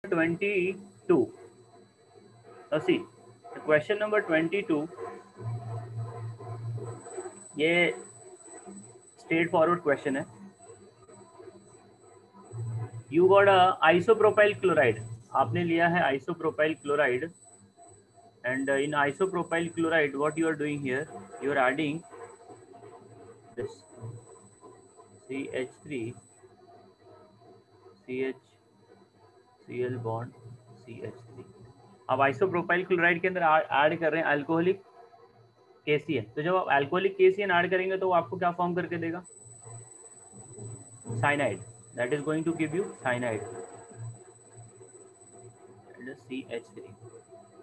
22. Now see, the question number 22, ये straight forward question है. You got a isopropyl chloride. आपने लिया है isopropyl chloride, and in isopropyl chloride, what you are doing here? You are adding this CH3, CH, Cl bond, CH3. अब isopropyl chloride के अंदर add कर रहे हैं अल्कोहलिक KCN. तो जब आप अल्कोहलिक KCN ऐड करेंगे तो वो आपको क्या फॉर्म करके देगा? Cyanide. That is going to give you cyanide and CH3.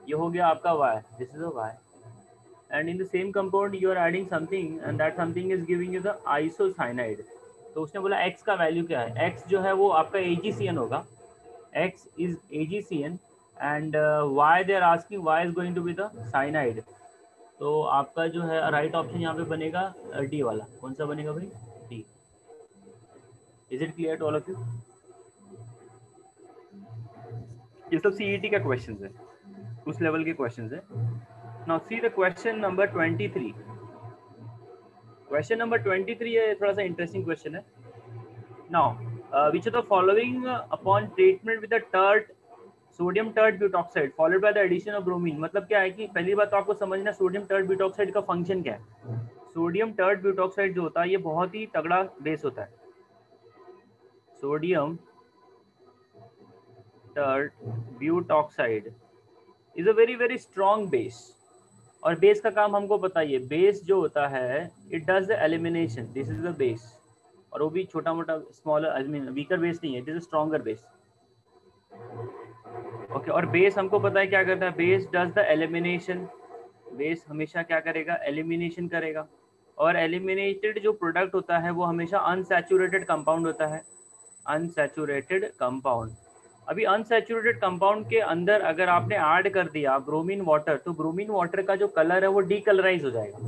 ये हो गया आपका Y. This is a Y. And in the same compound you are adding something, and that something is giving you the isocyanide. तो उसने बोला X का value क्या है? X जो है वो आपका AgCN होगा. X is AgCN and Y they are asking Y is going to be the cyanide. तो आपका जो है राइट ऑप्शन यहाँ पे बनेगा D वाला. कौन सा बनेगा भाई? D. Is it clear to all of you? ये सब CET का क्वेश्चन है, उस लेवल के क्वेश्चन है. Now see the question number 23. Question number 23 है, थोड़ा सा इंटरेस्टिंग क्वेश्चन है. Now, which of the following upon treatment with a sodium tert butoxide followed by the addition of bromine. मतलब क्या है कि पहली बात तो आपको समझना सोडियम टर्ट ब्यूटॉक्साइड का फंक्शन क्या है. सोडियम टर्ट ब्यूटॉक्साइड जो होता है ये बहुत ही तगड़ा बेस होता है. Sodium tert butoxide is a very very strong base. और बेस का काम हमको पता ही है. बेस जो होता है it does the elimination. This is the base. और वो भी छोटा मोटा smaller, I mean weaker base नहीं है. This is stronger base. Okay. और बेस हमको पता है क्या करता है. Base does the elimination. Base हमेशा क्या करेगा? एलिमिनेशन करेगा. और एलिमिनेटेड जो प्रोडक्ट होता है वो हमेशा अनसैचुरेटेड कंपाउंड होता है. Unsaturated compound. अभी अनसैचुरेटेड कंपाउंड के अंदर अगर आपने ऐड कर दिया ब्रोमीन वाटर, तो ब्रोमीन वाटर का जो कलर है वो डीकलराइज हो जाएगा.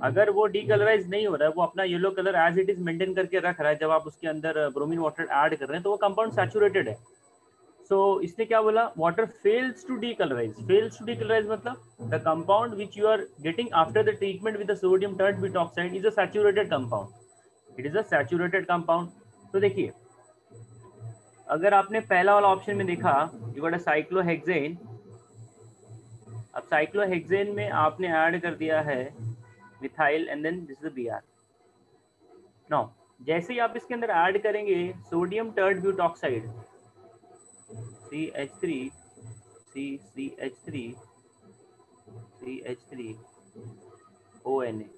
अगर वो डीकलराइज नहीं हो रहा है, वो अपना yellow colour as it is maintain करके रख रहा है, जब आप उसके अंदर ब्रोमीन वाटर ऐड कर रहे हैं तो वो कंपाउंड सैचुरेटेड है. सो इसने क्या बोला? Water fails to decolourise. Fails to decolourise मतलब the compound which you are getting after the treatment with the sodium tert butoxide is a saturated compound. It is a saturated compound. तो देखिए, अगर आपने पहला वाला ऑप्शन में देखा, you got a cyclohexane. अब साइक्लोहेक्सेन में आपने ऐड कर दिया है methyl and then this is Br. Now जैसे ही आप इसके अंदर ऐड करेंगे sodium tert butoxide CH3, CH3, CH3, ONA.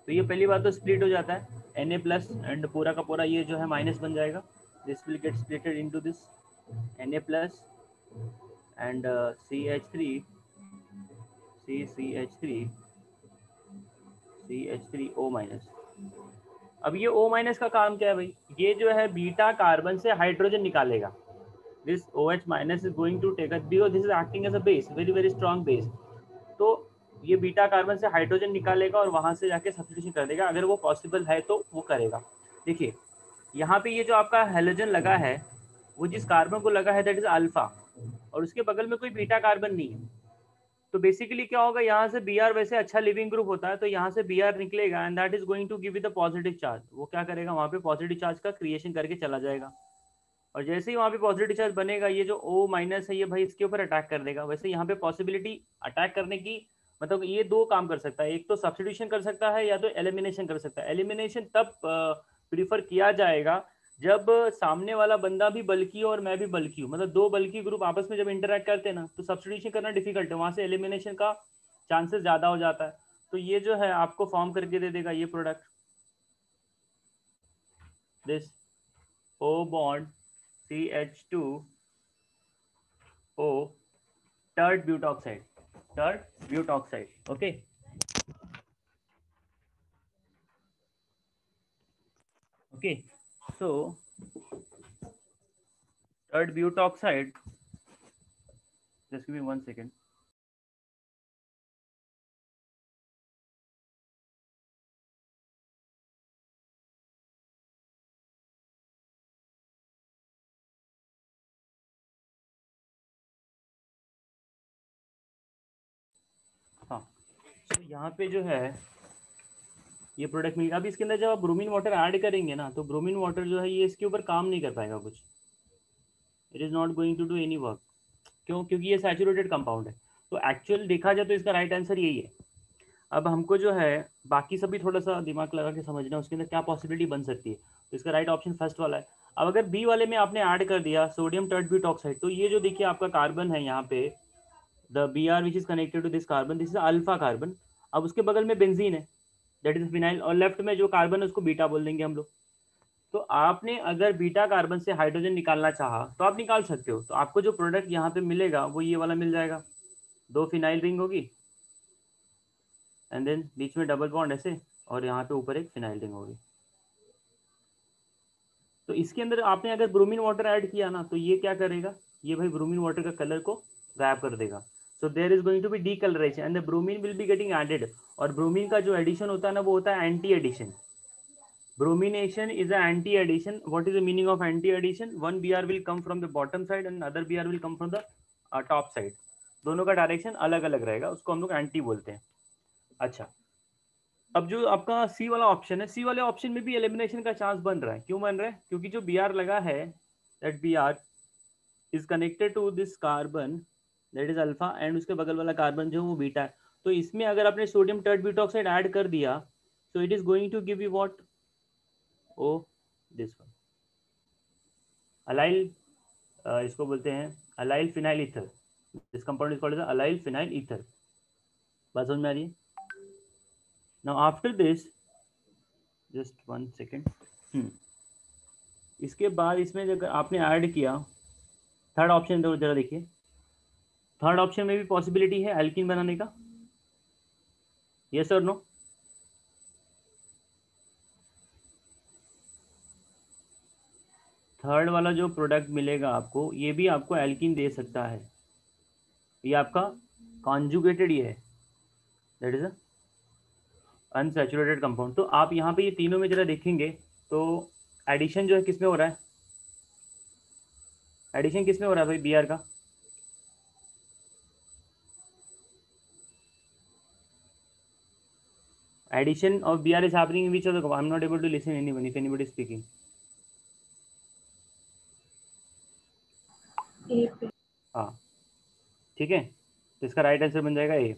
तो ये पहली बात तो स्प्लिट हो जाता है Na प्लस एंड पूरा का पूरा ये जो है माइनस बन जाएगा. This will get splitted into this Na plus and CH3, CH3, CH3O minus. अब ये O माइनस का काम क्या है भाई? ये जो है बीटा कार्बन से हाइड्रोजन निकालेगा. This OH minus is going to take a, because this is acting as a base, very very strong base. तो ये बीटा कार्बन से हाइड्रोजन निकालेगा और वहां से जाके सब्स्टिट्यूशन कर देगा, अगर वो पॉसिबल है तो वो करेगा. देखिए यहाँ पे ये जो आपका हेलोजन लगा है वो जिस कार्बन को लगा है दैट इज अल्फा, और उसके बगल में कोई बीटा कार्बन नहीं है. तो बेसिकली क्या होगा, यहाँ से Br वैसे अच्छा लिविंग ग्रुप होता है, तो यहाँ से Br निकलेगा and that is going to give you the positive charge. वो क्या करेगा? वहाँ पे पॉजिटिव चार्ज का क्रिएशन करके चला जाएगा. और जैसे ही वहाँ पे पॉजिटिव चार्ज बनेगा, ये जो O माइनस है ये भाई इसके ऊपर अटैक कर देगा. वैसे यहाँ पे पॉसिबिलिटी अटैक करने की, मतलब ये दो काम कर सकता है. एक तो सब्स्टिट्यूशन कर सकता है या तो एलिमिनेशन कर सकता है. एलिमिनेशन तब प्रीफर किया जाएगा जब सामने वाला बंदा भी बल्कि हो और मैं भी बल्कि हूँ. मतलब दो बल्कि ग्रुप आपस में जब इंटरेक्ट करते हैं ना, तो सब्स्टिट्यूशन करना डिफिकल्ट है, वहां से एलिमिनेशन का चांसेस ज्यादा हो जाता है. तो ये जो है आपको फॉर्म करके दे देगा ये product, this O bond CH2O tert butoxide. Tert butoxide. Okay. Okay. So tert butoxide, just give me 1 second. हाँ, तो यहाँ पे जो है ये प्रोडक्ट मिल, अब इसके अंदर जब आप ब्रोमीन वाटर ऐड करेंगे ना, तो ब्रोमीन वाटर जो है ये इसके ऊपर काम नहीं कर पाएगा कुछ, it is not going to do any work. क्यों? क्योंकि ये सैचुरेटेड कंपाउंड है। तो एक्चुअल देखा जाए तो इसका राइट आंसर यही है। अब हमको जो है बाकी सभी थोड़ा सा दिमाग लगा के समझना है उसके अंदर क्या पॉसिबिलिटी बन सकती है। तो इसका राइट ऑप्शन फर्स्ट वाला है। अब अगर बी वाले में आपने ऐड कर दिया सोडियम टर्टब्यूटॉक्साइड, तो ये जो देखिए आपका कार्बन है यहाँ पे, the B R which is connected to this carbon, this is alpha carbon. अब उसके बगल में बेंजीन है, दैट इज फिनाइल, और लेफ्ट में जो कार्बन है उसको बीटा बोल देंगे हम लोग। तो आपने अगर बीटा कार्बन से हाइड्रोजन निकालना चाहा तो आप निकाल सकते हो। तो आपको जो प्रोडक्ट यहाँ पे मिलेगा वो ये वाला मिल जाएगा, दो फिनाइल रिंग होगी एंड देन बीच में डबल बॉन्ड ऐसे, और यहाँ पे ऊपर एक फिनाइल रिंग होगी। तो इसके अंदर आपने अगर ब्रोमीन वाटर ऐड किया ना, तो ये क्या करेगा, ये भाई ब्रोमीन वाटर का कलर को गायब कर देगा। So there is going to be decolouration and the bromine will be getting added. और ब्रोमीन का जो एडिशन होता है ना वो होता है anti addition. Bromination is an anti-addition. What is the meaning of anti-addition? One Br will come from the bottom side and other Br will come from the top side. दोनों का डायरेक्शन अलग अलग रहेगा, उसको हम लोग एंटी बोलते हैं। अच्छा, अब जो आपका सी वाला ऑप्शन है, सी वाले ऑप्शन में भी एलिमिनेशन का चांस बन रहा है। क्यों बन रहा है? क्योंकि जो Br लगा है, that Br is connected to this carbon that is alpha, and उसके बगल वाला कार्बन जो वो बीटा है। तो इसमें अगर आपने सोडियम टर्टब्यूटॉक्साइड ऐड कर दिया, तो it is going to give you what, O this one, allyl, इसको बोलते हैं allyl phenyl ether. This compound is called as allyl phenyl ether. बात समझ में आ रही है? Now after this, just one second, इसके बाद इसमें जब आपने ऐड किया थर्ड ऑप्शन, तो जरा देखिए थर्ड ऑप्शन में भी पॉसिबिलिटी है एल्किन बनाने का, यस और नो? थर्ड वाला जो प्रोडक्ट मिलेगा आपको, ये भी आपको एल्किन दे सकता है। ये आपका कॉन्जुगेटेड ये है, दैट इज अनसैचुरेटेड कंपाउंड। तो आप यहाँ पे ये तीनों में जरा देखेंगे तो एडिशन जो है किसमें हो रहा है, एडिशन किसमें हो रहा है भाई बी आर का? Addition of Br is happening in which of the compound? I'm not able to listen anyone if anybody is speaking. ए पे। हाँ, ठीक है, तो इसका राइट आंसर बन जाएगा ए।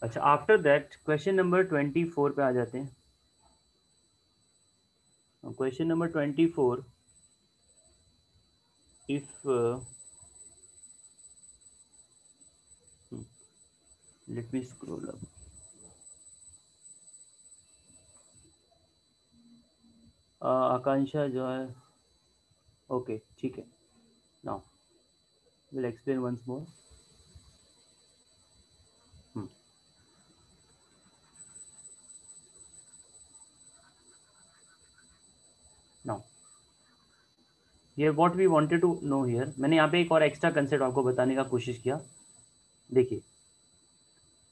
अच्छा, आफ्टर दैट क्वेश्चन नंबर 24 पे आ जाते हैं। Question number 24, if let me scroll up. Akanksha जो है, ओके ठीक है, now will explain once more. Now ये what we wanted to know here, मैंने यहाँ पे एक और एक्स्ट्रा कंसेप्ट आपको बताने का कोशिश किया। देखिए,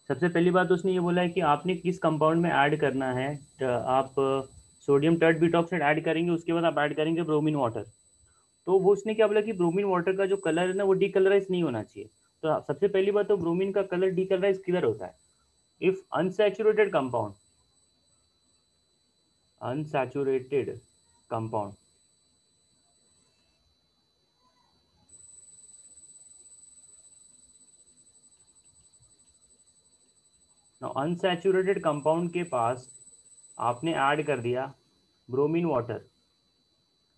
सबसे पहली बात तो उसने ये बोला है कि आपने किस कंपाउंड में ऐड करना है। तो आप सोडियम टर्टब्यूटॉक्साइड ऐड करेंगे, उसके बाद आप ऐड करेंगे ब्रोमीन वाटर। तो वो उसने क्या बोला कि ब्रोमीन वाटर का जो कलर है ना वो डीकलराइज नहीं होना चाहिए। तो सबसे पहली बात तो ब्रोमीन का कलर डीकलराइज किधर होता है? If unsaturated compound, unsaturated compound, unsaturated compound के पास आपने ऐड कर दिया ब्रोमीन वाटर।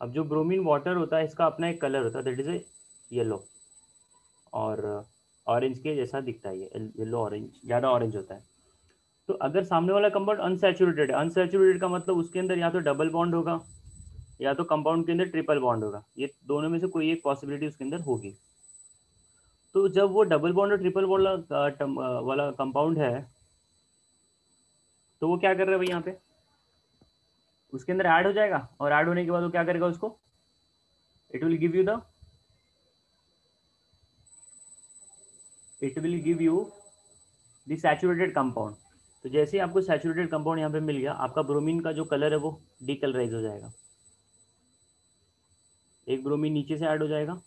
अब जो ब्रोमीन वाटर होता है इसका अपना एक कलर होता है, दैट इज ए येलो, और ऑरेंज के जैसा दिखता है, ये येलो ऑरेंज, ज़्यादा ऑरेंज होता है। तो अगर सामने वाला कंपाउंड अनसैचुरेटेड है, अनसैचुरेटेड का मतलब उसके अंदर या तो डबल बॉन्ड होगा या तो कंपाउंड के अंदर ट्रिपल बॉन्ड होगा, ये दोनों में से कोई एक पॉसिबिलिटी उसके अंदर होगी। तो जब वो डबल बॉन्ड और ट्रिपल बॉन्ड वाला कंपाउंड है, तो वो क्या कर रहा है भाई यहाँ पे, उसके अंदर ऐड हो जाएगा, और ऐड होने के बाद वो क्या करेगा उसको, it will give you the, it will give you the saturated compound. तो जैसे ही आपको सैचुरेटेड कंपाउंड यहाँ पे मिल गया, आपका ब्रोमीन का जो कलर है वो डीकलराइज हो जाएगा। एक ब्रोमीन नीचे से ऐड हो जाएगा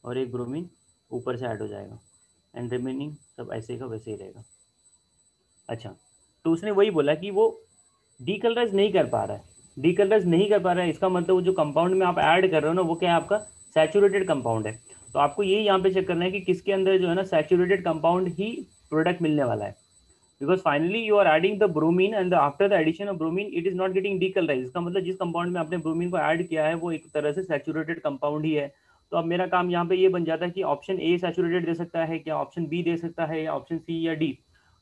और एक ब्रोमीन ऊपर से ऐड हो जाएगा। एंड रिमेनिंग सब ऐसे का वैसे ही रहेगा। अच्छा, तो उसने वही बोला कि वो डीकलराइज नहीं कर पा रहा है, डीकलराइज नहीं कर पा रहा है, इसका मतलब वो जो कंपाउंड में आप ऐड कर रहे हो ना वो क्या है, आपका सैचुरेटेड कंपाउंड है। तो आपको ये यहाँ पे चेक करना है कि किसके अंदर जो है ना सैचुरेटेड कंपाउंड ही प्रोडक्ट मिलने वाला है। Because finally you are adding the bromine and after the addition of bromine it is not getting decolourise, इसका मतलब जिस कंपाउंड में आपने ब्रोमीन को ऐड किया है वो एक तरह से सैचुरेटेड कंपाउंड ही है। तो अब मेरा काम यहाँ पे ये बन जाता है कि ऑप्शन ए सैचुरेटेड दे सकता है क्या, ऑप्शन बी दे सकता है, या ऑप्शन सी या डी।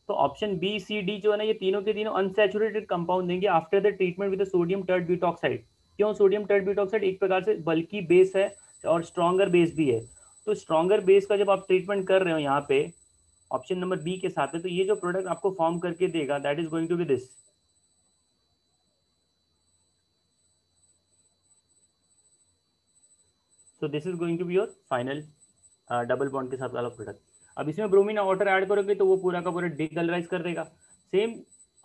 तो ऑप्शन बी सी डी जो है ना ये तीनों के तीनों अनसैचुरेटेड कंपाउंड देंगे after the treatment with sodium tert butoxide. क्यों, सोडियम टर्ट ब्यूटॉक्साइड एक प्रकार से बल्कि बेस है और स्ट्रॉन्गर बेस भी है। तो स्ट्रॉन्गर बेस का जब आप ट्रीटमेंट कर रहे हो यहाँ पे ऑप्शन नंबर बी के साथ है, तो ये जो प्रोडक्ट आपको फॉर्म करके देगा that is going to be this. So this is going to be your final double bond के साथ वाला प्रोडक्ट। अब इसमें ब्रोमीन वाटर ऐड करोगे तो वो पूरा का पूरा डिकलराइज कर देगा। सेम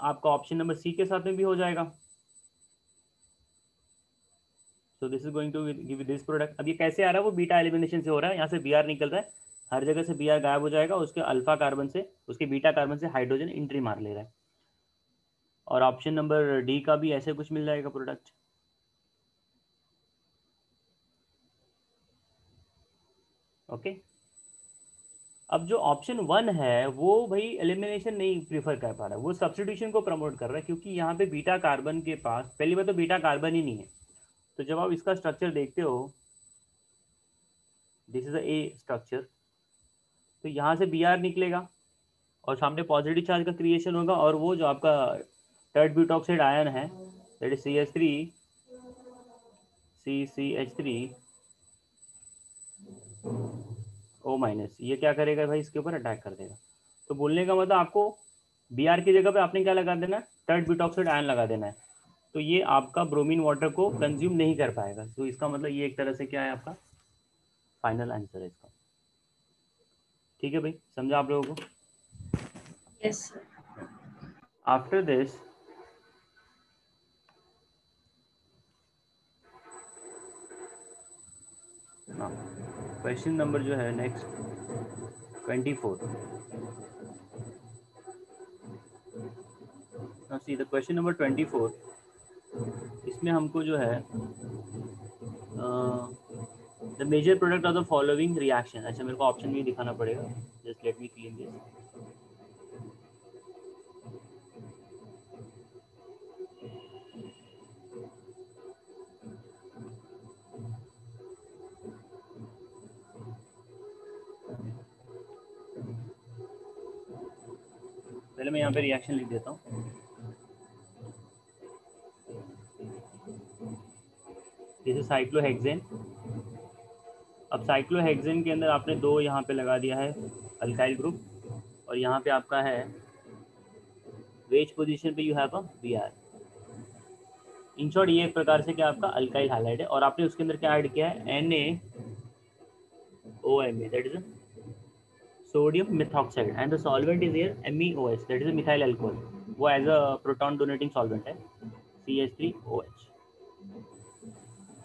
आपका ऑप्शन नंबर सी के साथ में भी हो जाएगा। So this is going to give this product. अब ये कैसे आ रहा है, वो बीटा एलिमिनेशन से हो रहा है, यहाँ से बी आर निकल रहा है, हर जगह से बी आर गायब हो जाएगा, उसके अल्फा कार्बन से उसके बीटा कार्बन से हाइड्रोजन एंट्री मार ले रहा है। और ऑप्शन नंबर डी का भी ऐसे कुछ मिल जाएगा प्रोडक्ट। ओके, अब जो ऑप्शन वन है वो भाई एलिमिनेशन नहीं प्रीफर कर पा रहा है, वो सब्स्टिट्यूशन को प्रमोट कर रहा है, क्योंकि यहाँ पे बीटा कार्बन के पास पहली बात तो बीटा कार्बन ही नहीं है। तो जब आप इसका स्ट्रक्चर देखते हो, दिस इज ए स्ट्रक्चर, तो यहाँ से बी आर निकलेगा और सामने पॉजिटिव चार्ज का क्रिएशन होगा, और वो जो आपका टर्ट ब्यूटॉक्साइड आयन है that is CH3 O minus, ये क्या करेगा भाई, इसके ऊपर अटैक कर देगा। तो बोलने का मतलब आपको बी आर की जगह पे आपने क्या लगा देना है, टर्ट ब्यूटॉक्साइड आयन लगा देना है। तो ये आपका ब्रोमीन वाटर को कंज्यूम नहीं कर पाएगा। तो इसका मतलब ये एक तरह से क्या है, आपका फाइनल आंसर है इसका। ठीक है भाई, समझा आप लोगों को? Yes, sir. After this question number जो है next 24। See the question number 24, इसमें हमको जो है the major product of the following reaction, अच्छा मेरे को ऑप्शन भी दिखाना पड़ेगा, just let me clean this. पहले मैं यहाँ पे रिएक्शन लिख देता हूँ। जैसे साइक्लोहेक्सेन, अब साइक्लोहेक्सेन के अंदर आपने दो यहाँ पे लगा दिया है अल्काइल ग्रुप, और यहाँ पे आपका है वेज पोजीशन पे you have a B R. In short ये एक प्रकार से क्या आपका अल्काइल हाइलाइट है, और आपने उसके अंदर क्या ऐड किया है, NaOMe that is sodium methoxide and the solvent is here MEOH that is a methyl alcohol, वो as a proton donating solvent है CH3OH।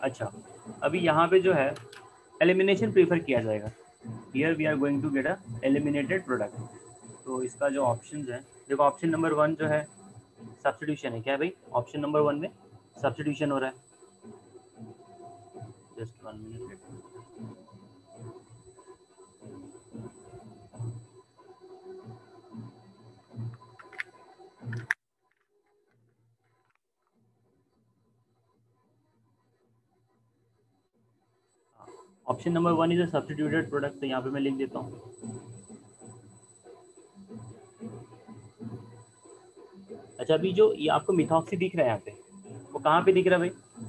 अच्छा, अभी यहाँ पे जो है एलिमिनेशन प्रीफर किया जाएगा, here we are going to get a eliminated product. तो इसका जो ऑप्शन है, देखो ऑप्शन नंबर वन जो है सब्स्टिट्यूशन है, क्या है भाई, ऑप्शन नंबर वन में सब्स्टिट्यूशन हो रहा है। Just 1 minute, option number one is a substituted product, तो यहाँ पे मैं लिख देता हूँ। अच्छा, अभी जो ये आपको मिथॉक्सी दिख रहा है यहाँ पे, वो कहाँ पे दिख रहा है भाई,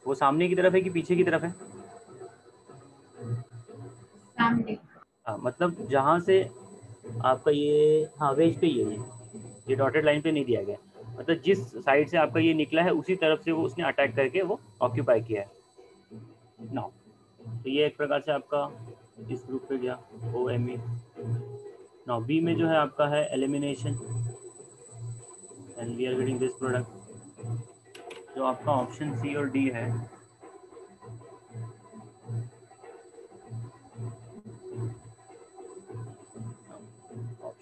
वो सामने की तरफ है कि पीछे की तरफ है? Family. हाँ, मतलब जहाँ से आपका ये, हाँ वेज पे ही है ये डॉटेड लाइन पे नहीं दिया गया, मतलब जिस साइड से आपका ये निकला है उसी तरफ से वो उसने अटैक करके वो ऑक्यूपाई किया है नाउ। तो ये एक प्रकार से आपका इस ग्रुप पे गया OMe। नाउ बी में जो है आपका है elimination and we are getting this product. जो आपका ऑप्शन सी और डी है,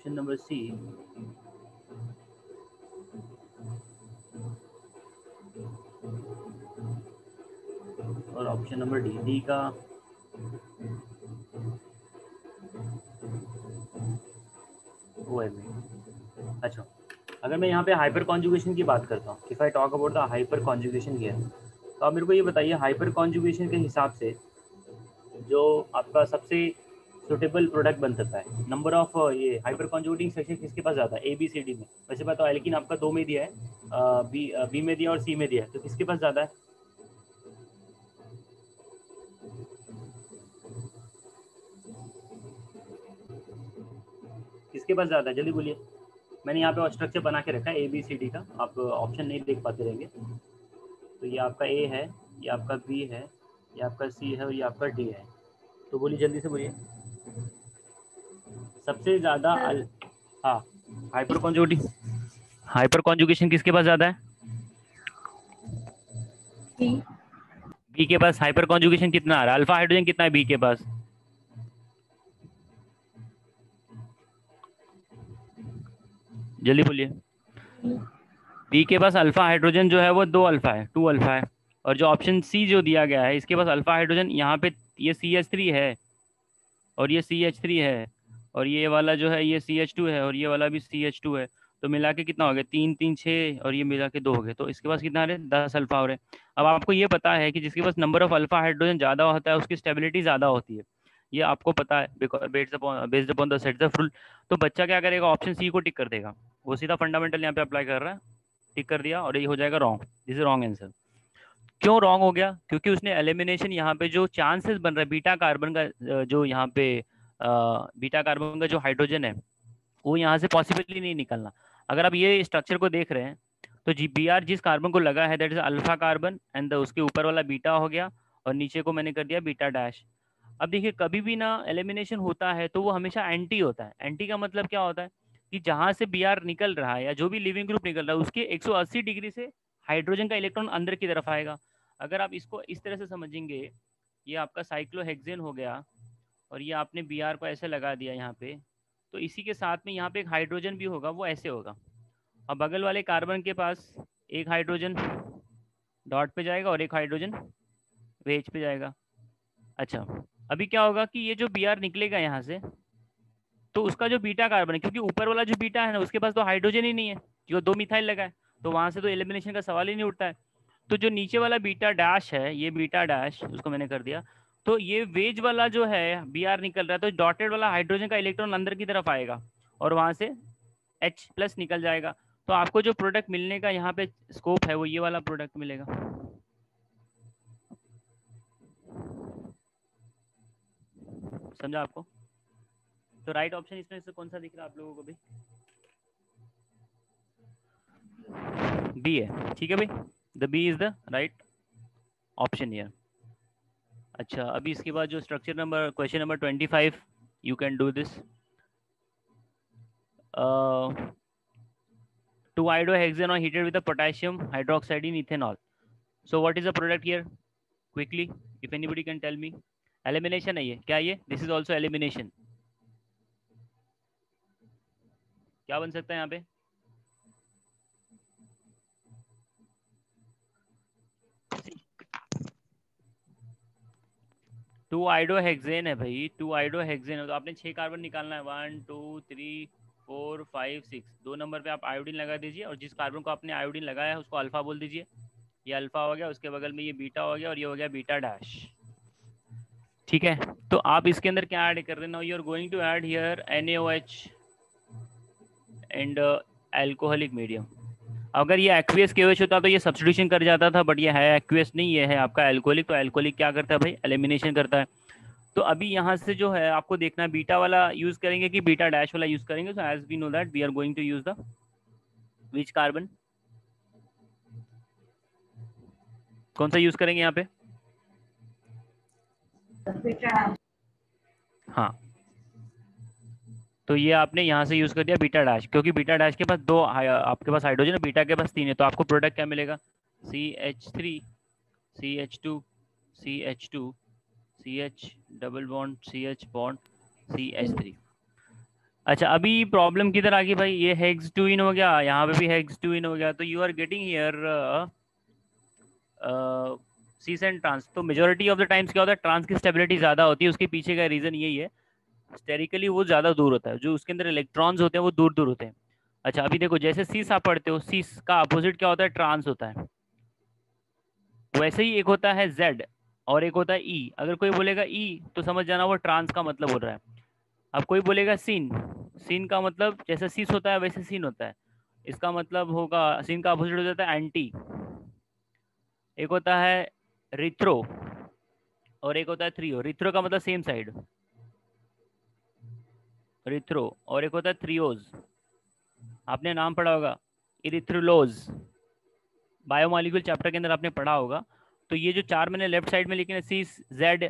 ऑप्शन नंबर सी, और ऑप्शन नंबर डी, डी का वो है। अच्छा, अगर मैं यहाँ पे हाइपर कॉन्जुगेशन की बात करता हूँ, if I talk about the hyper conjugation here, तो आप मेरे को ये बताइए हाइपर कॉन्जुगेशन के हिसाब से जो आपका सबसे सुटेबल प्रोडक्ट बन सकता है, नंबर ऑफ ये हाइपर कॉन्जुगेटिंग सेक्शन किसके पास ज़्यादा है, ए बी सी डी में? वैसे बात तो एल्किन आपका 2 में दिया है, बी में दिया और सी में दिया है, तो किसके पास ज़्यादा है? किसके पास ज़्यादा है, जल्दी बोलिए। मैंने यहाँ पे स्ट्रक्चर बना के रखा है ए बी सी डी का, आप ऑप्शन नहीं देख पाते रहेंगे। तो ये आपका ए है, ये आपका बी है, ये आपका सी है और ये आपका डी है। तो बोलिए, जल्दी से बोलिए सबसे ज़्यादा हाँ, हाइपर कॉन्जुगेशन किसके पास ज़्यादा है? बी के पास हाइपर कॉन्जुगेशन कितना आ रहा है? अल्फा हाइड्रोजन कितना है बी के पास? जल्दी बोलिए। बी के पास अल्फा हाइड्रोजन जो है वो 2 अल्फा है, 2 अल्फा है। और जो ऑप्शन सी जो दिया गया है इसके पास अल्फा हाइड्रोजन यहाँ पे ये CH3 है और ये CH3 है, और ये वाला जो है ये CH2 है और ये वाला भी CH2 है। तो मिला के कितना हो गया? 3 3 6 और ये मिला के 2 हो गए। तो इसके पास कितना आ रहे? 10 अल्फा हो रहे। अब आपको ये पता है कि जिसके पास नंबर ऑफ अल्फा हाइड्रोजन ज़्यादा होता है उसकी स्टेबिलिटी ज़्यादा होती है, ये आपको पता है based upon the sets of rule. तो बच्चा क्या करेगा? ऑप्शन सी को टिक कर देगा, वो सीधा फंडामेंटल यहाँ पे अप्लाई कर रहा है, टिक कर दिया और ये हो जाएगा wrong. This is wrong answer. क्यों रॉन्ग हो गया? क्योंकि उसने एलिमिनेशन यहाँ पे जो चांसेस बन रहा है बीटा कार्बन का, जो यहाँ पे बीटा कार्बन का जो हाइड्रोजन है वो यहाँ से पॉसिबली नहीं निकलना। अगर आप ये स्ट्रक्चर को देख रहे हैं तो जी बी आर जिस कार्बन को लगा है that is alpha carbon and उसके ऊपर वाला बीटा हो गया और नीचे को मैंने कर दिया बीटा डैश। अब देखिए कभी भी ना एलिमिनेशन होता है तो वो हमेशा एंटी होता है। एंटी का मतलब क्या होता है कि जहां से बी आर निकल रहा है या जो भी लिविंग ग्रुप निकल रहा है उसके 180 डिग्री से हाइड्रोजन का इलेक्ट्रॉन अंदर की तरफ आएगा। अगर आप इसको इस तरह से समझेंगे, ये आपका साइक्लोहेक्सेन हो गया और ये आपने बी आर को ऐसे लगा दिया यहाँ पे, तो इसी के साथ में यहाँ पे एक हाइड्रोजन भी होगा, वो ऐसे होगा। अब बगल वाले कार्बन के पास एक हाइड्रोजन डॉट पे जाएगा और एक हाइड्रोजन वेज पे जाएगा। अच्छा, अभी क्या होगा कि ये जो बी आर निकलेगा यहाँ से तो उसका जो बीटा कार्बन है, क्योंकि ऊपर वाला जो बीटा है ना उसके पास तो हाइड्रोजन ही नहीं है, जो 2 मिथाइल लगा है, तो वहां से तो एलिमिनेशन का सवाल ही नहीं उठता है। तो जो नीचे वाला बीटा डैश है, ये बीटा डैश उसको मैंने कर दिया, तो ये वेज वाला जो है बी आर निकल रहा है तो डॉटेड वाला हाइड्रोजन का इलेक्ट्रॉन अंदर की तरफ आएगा और वहां से H+ निकल जाएगा। तो आपको जो प्रोडक्ट मिलने का यहाँ पे स्कोप है वो ये वाला प्रोडक्ट मिलेगा। समझा आपको? तो राइट ऑप्शन इसमें से कौन सा दिख रहा है आप लोगों को भी? बी है, ठीक है भाई, the B is the right option here. अच्छा, अभी इसके बाद जो structure number question number 25, you can do this. 2-iodohexane are heated with the potassium hydroxide in ethanol. So what is the product here? Quickly, if anybody can tell me. Elimination है ये, क्या ये? This is also elimination. क्या बन सकता है यहाँ पे? टू आइडोहेक्सेन है भाई, 2-iodohexane है, तो आपने 6 कार्बन निकालना है, 1 2 3 4 5 6। 2 नंबर पे आप आयोडीन लगा दीजिए और जिस कार्बन को आपने आयोडीन लगाया है उसको अल्फा बोल दीजिए। ये अल्फा हो गया, उसके बगल में ये बीटा हो गया और ये हो गया बीटा डैश। ठीक है, तो आप इसके अंदर क्या ऐड कर रहे हैं? Now you are going to add here NaOH and alcoholic medium. अगर ये एक्वियस KOH होता तो ये सब्स्टिट्यूशन कर जाता था, बट ये है एक्वियस नहीं, ये है आपका अल्कोहलिक। तो अल्कोहलिक क्या करता है भाई? एलिमिनेशन करता है। तो अभी यहाँ से जो है आपको देखना है बीटा वाला यूज करेंगे कि बीटा डैश वाला यूज करेंगे। So as we know that we are going to use the which carbon, कौन सा यूज करेंगे यहाँ पे? हाँ, तो ये आपने यहाँ से यूज कर दिया बीटा डैश, क्योंकि बीटा डैश के पास 2 आपके पास हाइड्रोजन है, बीटा के पास 3 है, तो आपको प्रोडक्ट क्या मिलेगा? CH3 CH2 CH2 CH double bond CH bond CH3। अच्छा, अभी प्रॉब्लम किधर आ गई भाई? ये हेक्स 2 इन हो गया, यहाँ पे भी हेक्स 2 इन हो गया, तो you are getting here cis and trans. तो मेजोरिटी ऑफ द टाइम्स क्या होता है, ट्रांस की स्टेबिलिटी ज़्यादा होती है, उसके पीछे का रीज़न यही है, स्टेरिकली वो ज़्यादा दूर होता है, जो उसके अंदर इलेक्ट्रॉन्स होते हैं वो दूर दूर होते हैं। अच्छा, अभी देखो जैसे सीस आप पढ़ते हो, सीस का अपोजिट क्या होता है, ट्रांस होता है। वैसे ही एक होता है जेड और एक होता है ई। अगर कोई बोलेगा ई तो समझ जाना वो ट्रांस का मतलब बोल रहा है। अब कोई बोलेगा सीन, सीन का मतलब जैसे सीस होता है वैसे सीन होता है, इसका मतलब होगा सीन का अपोजिट हो जाता है एंटी। एक होता है रिथ्रो और एक होता है थ्रियो। रिथ्रो का मतलब सेम साइड, रिथ्रो, और एक होता है थ्रियोज, आपने नाम पढ़ा होगा इरिथ्रोलोज, बायोमोलिक्यूल चैप्टर के अंदर आपने पढ़ा होगा। तो ये जो चार मैंने लेफ्ट साइड में लिखे हैं, सीस, जेड,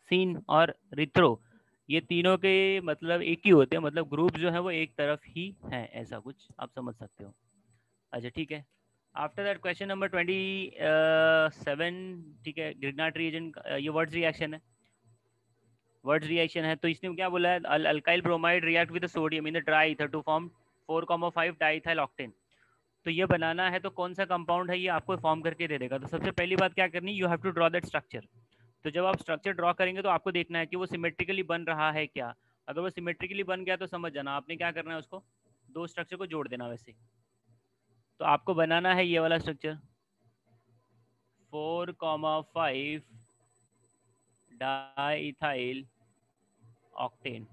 सीन और रिथ्रो, ये तीनों के मतलब एक ही होते हैं, मतलब ग्रुप जो है वो एक तरफ ही है, ऐसा कुछ आप समझ सकते हो। अच्छा ठीक है, आफ्टर दैट क्वेश्चन नंबर 27, ठीक है, ग्रिग्नार्ड रिएजेंट, ये वर्ड्स रिएक्शन है, वर्ड्स रिएक्शन है। तो इसने क्या बोला है, alkyl bromide react with sodium in the dry ether to form 4,5 diethyl octane. तो ये बनाना है तो कौन सा कंपाउंड है ये आपको फॉर्म करके दे देगा। तो सबसे पहली बात क्या करनी, you have to draw that structure. तो जब आप स्ट्रक्चर ड्रॉ करेंगे तो आपको देखना है कि वो सिमेट्रिकली बन रहा है क्या। अगर वो सिमेट्रिकली बन गया तो समझ जाना आपने क्या करना है, उसको दो स्ट्रक्चर को जोड़ देना। वैसे तो आपको बनाना है ये वाला स्ट्रक्चर 4,5 डाइथाइल ऑक्टेन।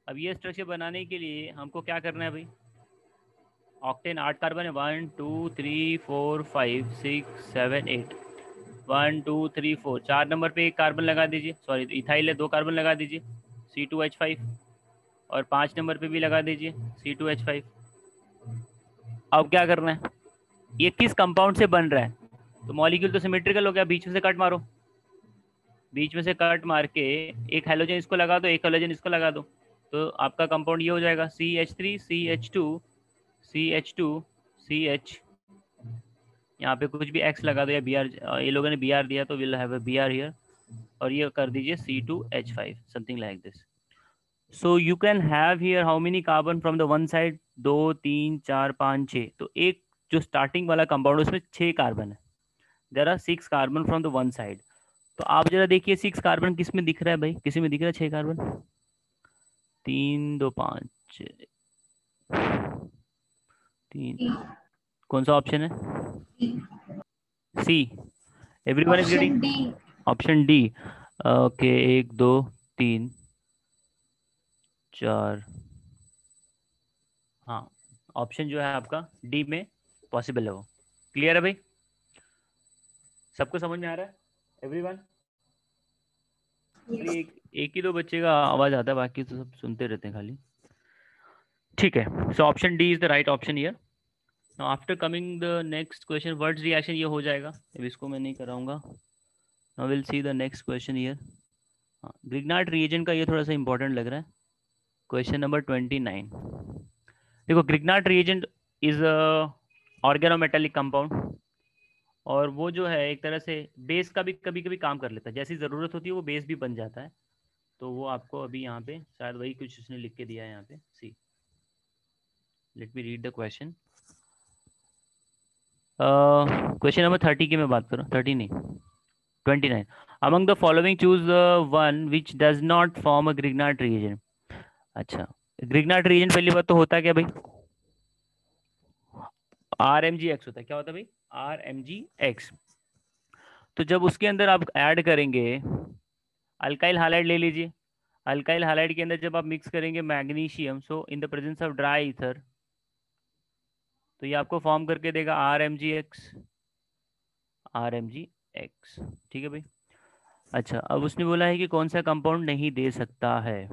अब ये स्ट्रक्चर बनाने के लिए हमको क्या करना है भाई, ऑक्टेन 8 कार्बन है, 1 2 3 4 5 6 7 8, 1 2 3 4, 4 नंबर पे एक कार्बन लगा दीजिए, सॉरी इथाइल है, 2 कार्बन लगा दीजिए C2H5, और 5 नंबर पे भी लगा दीजिए C2H5। अब क्या करना है, ये किस कंपाउंड से बन रहा है, तो मॉलिक्यूल तो सिमेट्रिकल हो गया, बीच में से कट मारो, बीच में से कट मार के एक हेलोजन इसको लगा दो, एक हेलोजन इसको लगा दो, तो आपका कंपाउंड ये हो जाएगा CH3 CH2 CH2 CH, यहाँ पे कुछ भी X लगा दो या Br, ये लोगों ने Br दिया तो will have a Br here, और ये कर दीजिए C2H5 something like this. So you can have here how many carbon from the one side, 2 3 4 5 6। तो एक जो स्टार्टिंग वाला कंपाउंड उसमें 6 कार्बन है, there are 6 carbon from the one side. तो आप जरा देखिए 6 कार्बन किस में दिख रहा है भाई, किसी में दिख रहा है 6 कार्बन, 3 2 5 3, D. कौन सा ऑप्शन है, D. See, everyone is Option getting D. Option D. Okay, 1 2 3 4, हाँ ऑप्शन जो है आपका डी में पॉसिबल है वो। क्लियर है भाई, सबको समझ में आ रहा है एवरीवन? Yes. एक ही दो बच्चे का आवाज आता है, बाकी तो सब सुनते रहते हैं खाली। ठीक है, so option D is the right option here. Now after coming the next question, words reaction ये हो जाएगा, अब इसको मैं नहीं कराऊंगा। Now will see the next question here. हाँ, ग्रिग्नार्ड रिएजेंट का ये थोड़ा सा इंपॉर्टेंट लग रहा है, क्वेश्चन नंबर 29। देखो Grignard reagent is organometallic compound, और वो जो है एक तरह से बेस का भी कभी कभी काम कर लेता है, जैसी ज़रूरत होती है वो बेस भी बन जाता है। तो वो आपको अभी यहाँ पे शायद वही कुछ उसने लिख के दिया है यहाँ पे, see, let me read the question. Question number 30 की मैं बात करूँ, 30 नहीं 29। Among the following choose the one which does not form a Grignard reagent. अच्छा, ग्रिग्नार्ड रिएजेंट पहली बात तो होता क्या भाई, RMgX होता है। क्या होता है भाई, RMgX। तो जब उसके अंदर आप ऐड करेंगे, अल्काइल हाइलाइड ले लीजिए, अल्काइल हाइलाइड के अंदर जब आप मिक्स करेंगे magnesium, so in the presence of dry ether, तो ये आपको फॉर्म करके देगा RMgX, RMgX। ठीक है भाई। अच्छा, अब उसने बोला है कि कौन सा कंपाउंड नहीं दे सकता है।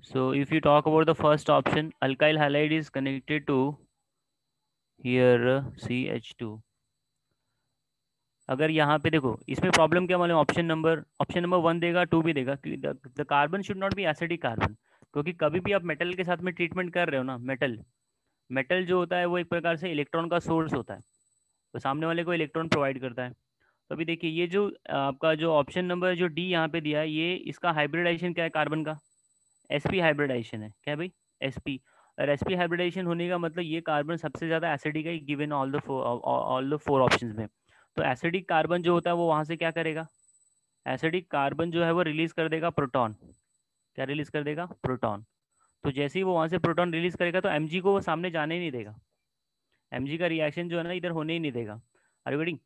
So if you talk about the first option, alkyl halide is connected to here CH2। अगर यहाँ पे देखो इसमें प्रॉब्लम क्या मालूम, ऑप्शन नंबर 1 देगा, 2 भी देगा, the carbon should not B acidic carbon. क्योंकि कभी भी आप मेटल के साथ में ट्रीटमेंट कर रहे हो ना, मेटल, मेटल जो होता है वो एक प्रकार से इलेक्ट्रॉन का सोर्स होता है, तो सामने वाले को इलेक्ट्रॉन प्रोवाइड करता है। तो अभी देखिए ये जो आपका जो ऑप्शन नंबर जो डी यहाँ पे दिया है, ये इसका हाइब्रिडाइजेशन क्या है कार्बन का? sp हाइब्रिडाइजेशन है क्या भाई? sp। और sp हाइब्रिडाइजेशन होने का मतलब ये कार्बन सबसे ज्यादा एसिडिक है given all the four options में। तो एसिडिक कार्बन जो होता है वो वहां से क्या करेगा? एसिडिक कार्बन जो है वो रिलीज कर देगा प्रोटॉन। क्या रिलीज कर देगा? प्रोटॉन। तो जैसे ही वो वहां से प्रोटॉन रिलीज करेगा तो mg को वो सामने जाने ही नहीं देगा। mg का रिएक्शन जो है ना इधर होने ही नहीं देगा। Are you getting?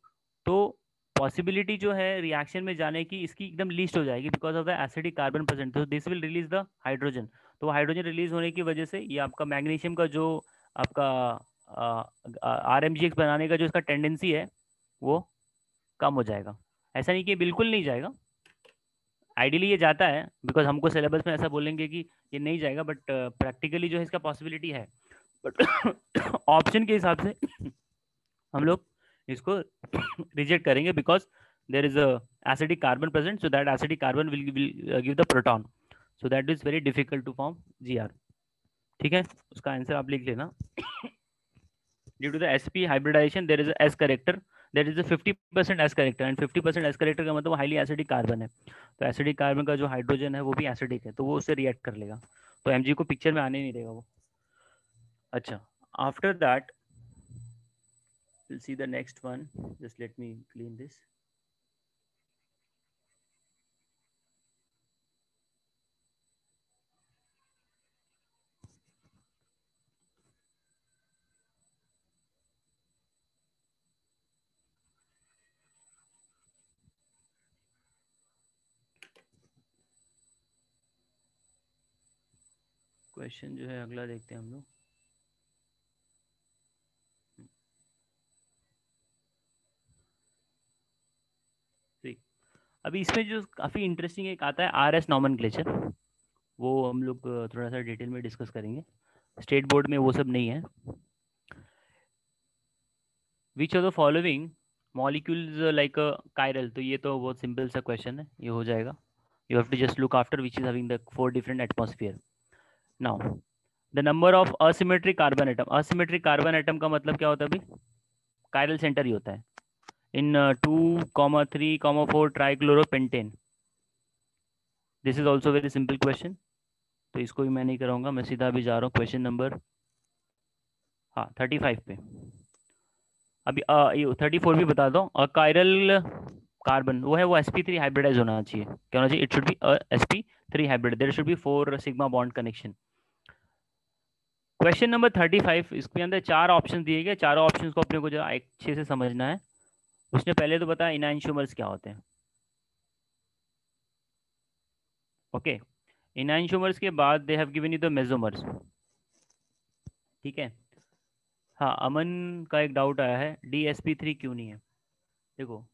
तो पॉसिबिलिटी जो है रिएक्शन में जाने की इसकी एकदम लीस्ट हो जाएगी because of the acidic carbon present. तो this will release the hydrogen. तो हाइड्रोजन रिलीज होने की वजह से ये आपका मैग्नीशियम का जो आपका आर एम जी एक्स बनाने का जो इसका टेंडेंसी है वो कम हो जाएगा। ऐसा नहीं कि बिल्कुल नहीं जाएगा, आइडियली ये जाता है बिकॉज हमको सिलेबस में ऐसा बोलेंगे कि ये नहीं जाएगा, बट प्रैक्टिकली जो है इसका पॉसिबिलिटी है। बट ऑप्शन के हिसाब से हम लोग इसको रिजेक्ट करेंगे because there is acidic carbon present, so that acidic carbon will give the proton, so that is very difficult to form Gr। ठीक है, उसका आंसर आप लिख लेना। due to the sp hybridization there is a s character, there is a 50% s character and 50% s character का मतलब वो highly acidic carbon है। तो एसिडिक कार्बन का जो हाइड्रोजन है वो भी एसिडिक है, तो वो उससे रिएक्ट कर लेगा, तो mg को पिक्चर में आने नहीं देगा वो। अच्छा, after that we'll see the next one, just let me clean this। Question जो है अगला देखते हैं हम लोग। ठीक, अभी इसमें जो काफ़ी इंटरेस्टिंग एक आता है आर एस नॉमनक्लेचर, वो हम लोग थोड़ा सा डिटेल में डिस्कस करेंगे। स्टेट बोर्ड में वो सब नहीं है। Which of the following molecules like chiral, तो ये तो बहुत सिंपल सा क्वेश्चन है, ये हो जाएगा। You have to just look after which is having the 4 different atmosphere. Now the number of asymmetric carbon atom, asymmetric carbon atom का मतलब क्या होता है भाई? कायरल सेंटर ही होता है। In 2,3,4 trichloropentane, this is also very simple question, तो इसको भी मैं नहीं कराऊंगा, मैं सीधा भी जा रहा हूँ क्वेश्चन नंबर, हाँ 35 पे। अभी 34 भी बता दो। कायरल कार्बन वो है, वो sp3 हाइब्रिडाइज होना चाहिए। क्या होना चाहिए? It should be sp3 hybrid, there should be 4 sigma bond connection. Question number 35, इसके अंदर 4 ऑप्शन दिए गए, चारों ऑप्शन को अपने को जो अच्छे से समझना है। उसने पहले तो बताया इनैंशियोमर्स क्या होते हैं। ओके, इनैंशियोमर्स के बाद they have given you the mesomers. ठीक है, हाँ अमन का एक डाउट आया है DsP3 क्यों नहीं है। देखो